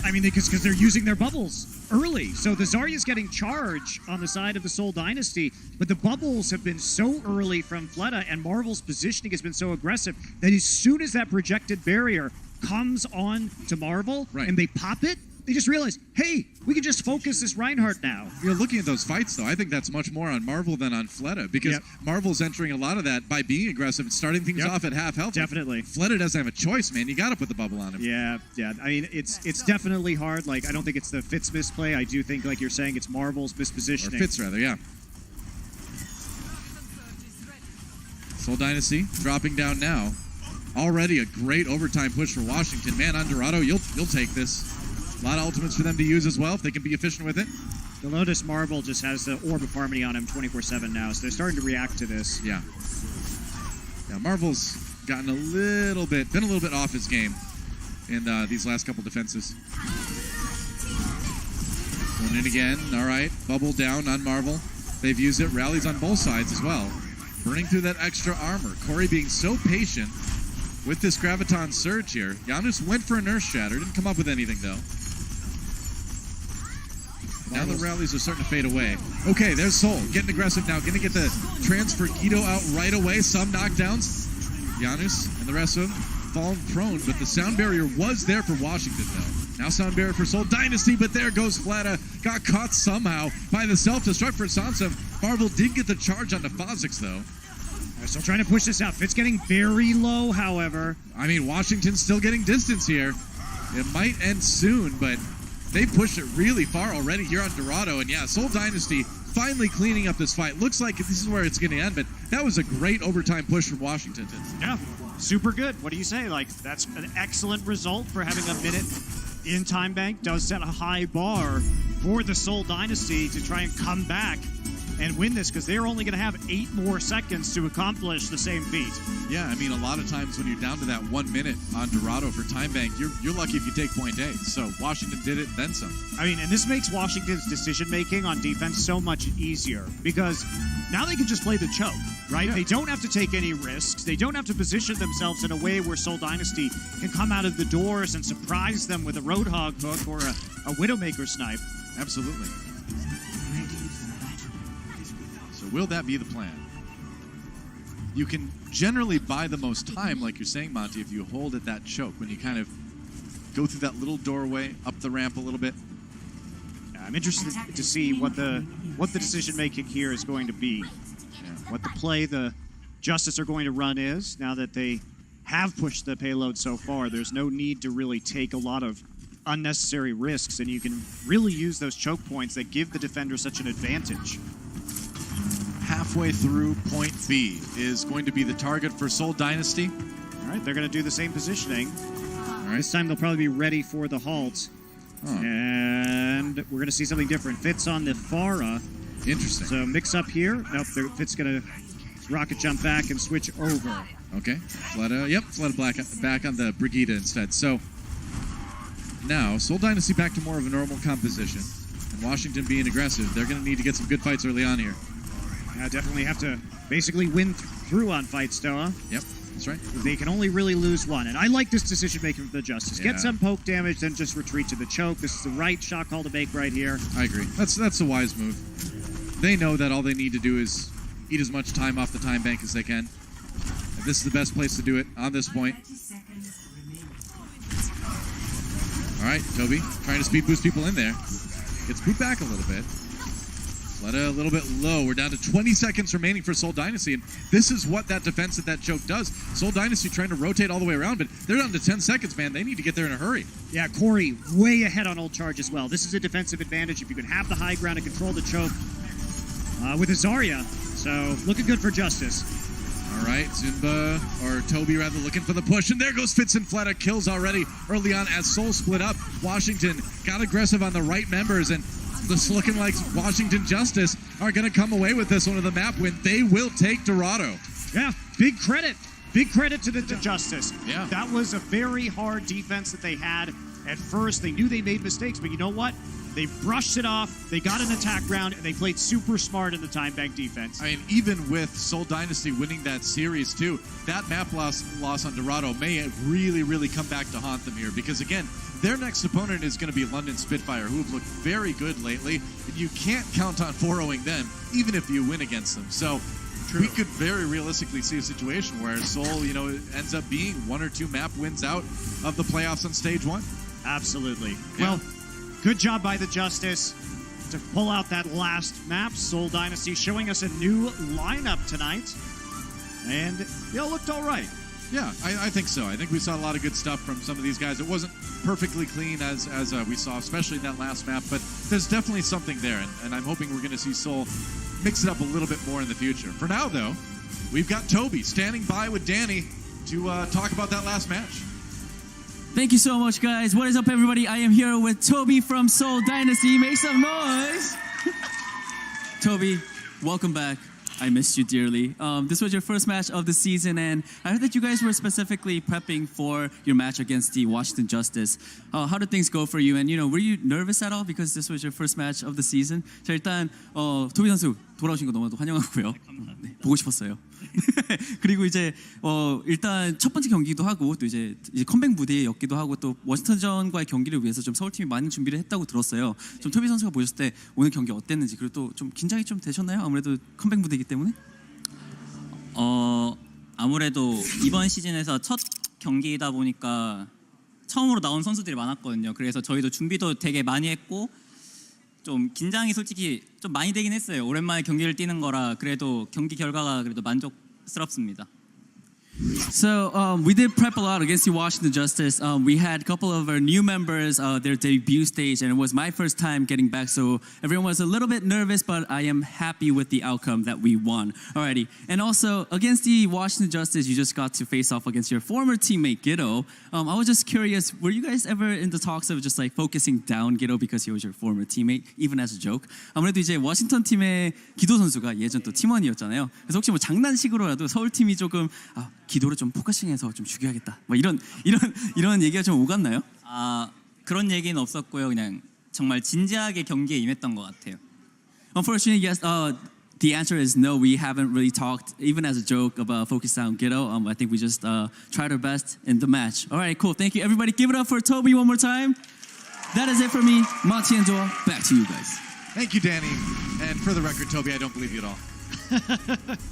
I mean, because they're using their bubbles early. So the Zarya's getting charge on the side of the Seoul Dynasty, but the bubbles have been so early from Fleta, and Marvel's positioning has been so aggressive that as soon as that projected barrier comes on to Marvel and they pop it, they just realize, hey, we can just focus this Reinhardt now. You're looking at those fights, though. I think that's much more on Marvel than on Fleta, because Marvel's entering a lot of that by being aggressive and starting things off at half health. Definitely. Fleta doesn't have a choice, man. You got to put the bubble on him. Yeah. I mean, it's definitely hard. Like, I don't think it's the Fitz misplay. I do think, like you're saying, it's Marvel's mispositioning. Or Fitz, rather, yeah. Seoul Dynasty dropping down now. Already a great overtime push for Washington. Man, on Dorado, you'll take this. A lot of ultimates for them to use as well, if they can be efficient with it. You'll notice Marvel just has the Orb of Harmony on him 24/7 now, so they're starting to react to this. Yeah, Marvel's gotten been a little bit off his game in these last couple defenses. Going in again, all right. Bubble down on Marvel. They've used it. Rallies on both sides as well. Burning through that extra armor. Corey being so patient with this Graviton Surge here. Giannis went for a Nurse Shatter. Didn't come up with anything, though. Now the rallies are starting to fade away. Okay, there's Seoul. Getting aggressive now. Going to get the transfer Guido out right away. Some knockdowns. Giannis and the rest of them falling prone, but the sound barrier was there for Washington, though. Now sound barrier for Seoul Dynasty, but there goes Fleta. Got caught somehow by the self-destruct for Sansa. Marvel did get the charge onto Fazix, though. They're still trying to push this out. Fitz getting very low, however. I mean, Washington's still getting distance here. It might end soon, but they pushed it really far already here on Dorado. And yeah, Seoul Dynasty finally cleaning up this fight. Looks like this is where it's going to end, but that was a great overtime push from Washington. Yeah, super good. What do you say? Like, that's an excellent result for having a minute in time bank. Does set a high bar for the Seoul Dynasty to try and come back and win this, because they're only going to have 8 more seconds to accomplish the same feat. Yeah, I mean, a lot of times when you're down to that 1 minute on Dorado for time bank, you're lucky if you take point A. So Washington did it, then some. I mean, and this makes Washington's decision-making on defense so much easier, because now they can just play the choke, right? Yeah. They don't have to take any risks. They don't have to position themselves in a way where Seoul Dynasty can come out of the doors and surprise them with a Roadhog hook or a Widowmaker snipe. Absolutely. Will that be the plan? You can generally buy the most time, like you're saying, Monty, if you hold at that choke, when you kind of go through that little doorway, up the ramp a little bit. I'm interested to see what the decision-making here is going to be. Yeah. What the play the Justice are going to run is, now that they have pushed the payload so far. There's no need to really take a lot of unnecessary risks, and you can really use those choke points that give the defender such an advantage. Halfway through point B is going to be the target for Seoul Dynasty. All right, they're going to do the same positioning. All right, this time they'll probably be ready for the halt. Oh. And we're going to see something different. Fitz on the Pharah. Interesting. So mix up here. Nope, Fitz going to rocket jump back and switch over. Okay. Fleta, yep, Fleta back on the Brigida instead. So Now, Seoul Dynasty back to more of a normal composition. And Washington being aggressive, they're going to need to get some good fights early on here. Yeah, definitely have to basically win through on fights, Stoa. Yep, that's right. They can only really lose one. And I like this decision-making from the Justice. Yeah. Get some poke damage, then just retreat to the choke. This is the right shot call to make right here. I agree. That's a wise move. They know that all they need to do is eat as much time off the time bank as they can. And this is the best place to do it on this point. All right, Toby, trying to speed boost people in there. Gets boot back a little bit. Fleta a little bit low. We're down to 20 seconds remaining for Seoul Dynasty, and this is what that defense at that choke does. Seoul Dynasty trying to rotate all the way around, but they're down to 10 seconds, man. They need to get there in a hurry. Yeah, Corey way ahead on ult charge as well. This is a defensive advantage if you can have the high ground and control the choke with a Zarya. So looking good for Justice. All right, Zunba, or Toby rather, looking for the push, and there goes Fitz and Fleta. Kills already early on as Seoul split up. Washington got aggressive on the right members, and this looking like Washington Justice are going to come away with this one of the map win. They will take Dorado. Yeah, big credit. Big credit to the Justice. Yeah. That was a very hard defense that they had at first. They knew they made mistakes, but you know what? They brushed it off, they got an attack round, and they played super smart in the time bank defense. I mean, even with Seoul Dynasty winning that series too, that map loss on Dorado may really, really come back to haunt them here, because again, their next opponent is going to be London Spitfire, who have looked very good lately, and you can't count on 4-0ing them, even if you win against them. So we could very realistically see a situation where Seoul, ends up being 1 or 2 map wins out of the playoffs on stage 1. Absolutely. Yeah. Well, good job by the Justice to pull out that last map. Seoul Dynasty showing us a new lineup tonight. And it looked all right. Yeah, I think so. I think we saw a lot of good stuff from some of these guys. It wasn't perfectly clean as we saw, especially in that last map, but there's definitely something there, and I'm hoping we're going to see Seoul mix it up a little bit more in the future. For now, though, we've got Toby standing by with Danny to talk about that last match. Thank you so much, guys. What is up, everybody? I am here with Toby from Seoul Dynasty. Make some noise. Toby, welcome back. I missed you dearly. This was your first match of the season, and I heard that you guys were specifically prepping for your match against the Washington Justice. How did things go for you? And were you nervous at all because this was your first match of the season? 자, 일단 토비 선수 돌아오신 거 너무 환영하고요. 네, 보고 싶었어요. 그리고 이제 일단 첫 번째 경기도 하고 또 이제 컴백 무대였기도 하고 또 워싱턴전과의 경기를 위해서 좀 서울팀이 많은 준비를 했다고 들었어요. 좀 토비 선수가 보셨을 때 오늘 경기 어땠는지, 그리고 또 좀 긴장이 좀 되셨나요? 아무래도 컴백 무대이기 때문에. 아무래도 이번 시즌에서 첫 경기이다 보니까 처음으로 나온 선수들이 많았거든요. 그래서 저희도 준비도 되게 많이 했고 좀 긴장이 솔직히 좀 많이 되긴 했어요. 오랜만에 경기를 뛰는 거라 그래도 경기 결과가 그래도 만족스럽습니다. So we did prep a lot against the Washington Justice. We had a couple of our new members, their debut stage, and it was my first time getting back, so everyone was a little bit nervous, but I am happy with the outcome that we won. Alrighty, and also against the Washington Justice, you just got to face off against your former teammate Giddo. I was just curious, were you guys ever in the talks of just like focusing down Giddo because he was your former teammate, even as a joke? 아무래도 이제 워싱턴 팀의 기도 선수가 예전 또 팀원이었잖아요. 그래서 혹시 뭐 장난식으로라도 서울 팀이 조금 기도를 좀 포커싱해서 좀 죽여야겠다. 뭐 이런 얘기가 좀 오갔나요? 그런 얘기는 없었고요. 그냥 정말 진지하게 경기에 임했던 것 같아요. Unfortunately, yes. The answer is no. We haven't really talked, even as a joke, about focus on Giddo. I think we just tried our best in the match. All right, cool. Thank you, everybody. Give it up for Toby one more time. That is it for me. Monty and Joel, back to you guys. Thank you, Danny. And for the record, Toby, I don't believe you at all.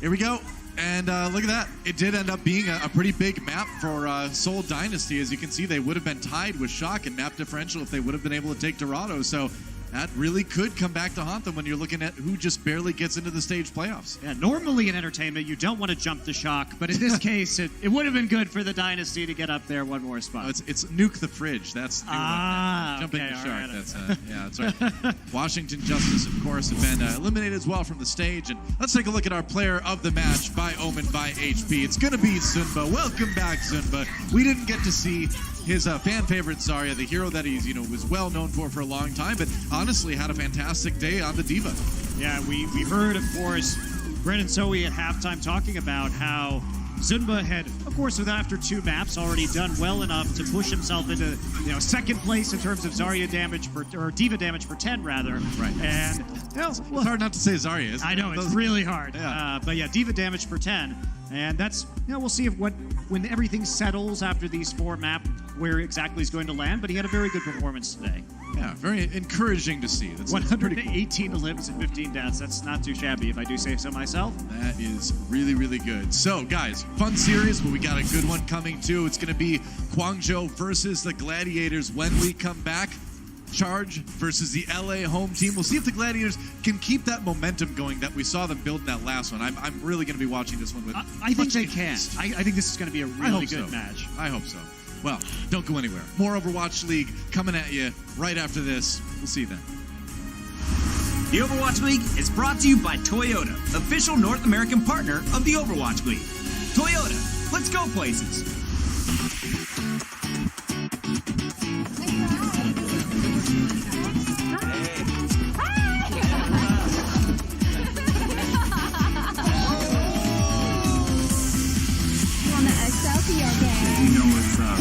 Here we go. And look at that. It did end up being a pretty big map for Seoul Dynasty. As you can see, they would have been tied with Shock and map differential if they would have been able to take Dorado. So that really could come back to haunt them when you're looking at who just barely gets into the stage playoffs. Yeah, normally in entertainment, you don't want to jump the Shock, but in this case, it would have been good for the Dynasty to get up there one more spot. It's nuke the fridge. That's the new one. Jumping the Shark. Right. That's yeah, that's right. Washington Justice, of course, have been eliminated as well from the stage. And let's take a look at our player of the match by Omen by HP. It's going to be Zunba. Welcome back, Zunba. We didn't get to see his fan favorite Zarya, the hero that he's was well known for a long time, but honestly had a fantastic day on the Diva. Yeah, we heard, of course, Brandon Zoe at halftime talking about how Zunba had, of course, with after 2 maps, already done well enough to push himself into, second place in terms of Zarya damage or Diva damage for 10 rather. Right. And It's hard not to say Zarya, isn't it? I know it's really hard. Yeah. But yeah, Diva damage for 10, and that's we'll see when everything settles after these 4 maps where exactly he's going to land. But he had a very good performance today. Yeah, very encouraging to see. That's 118 limbs and 15 deaths. That's not too shabby, if I do say so myself. That is really, really good. So, guys, fun series, but we got a good one coming too. It's going to be Guangzhou versus the Gladiators when we come back. Charge versus the LA home team. We'll see if the Gladiators can keep that momentum going that we saw them build in that last one. I'm really going to be watching this one with. I think they can. I think this is going to be a really good match. I hope so. Well, don't go anywhere. More Overwatch League coming at you right after this. We'll see you then. The Overwatch League is brought to you by Toyota, official North American partner of the Overwatch League. Toyota, let's go places. You know what's up.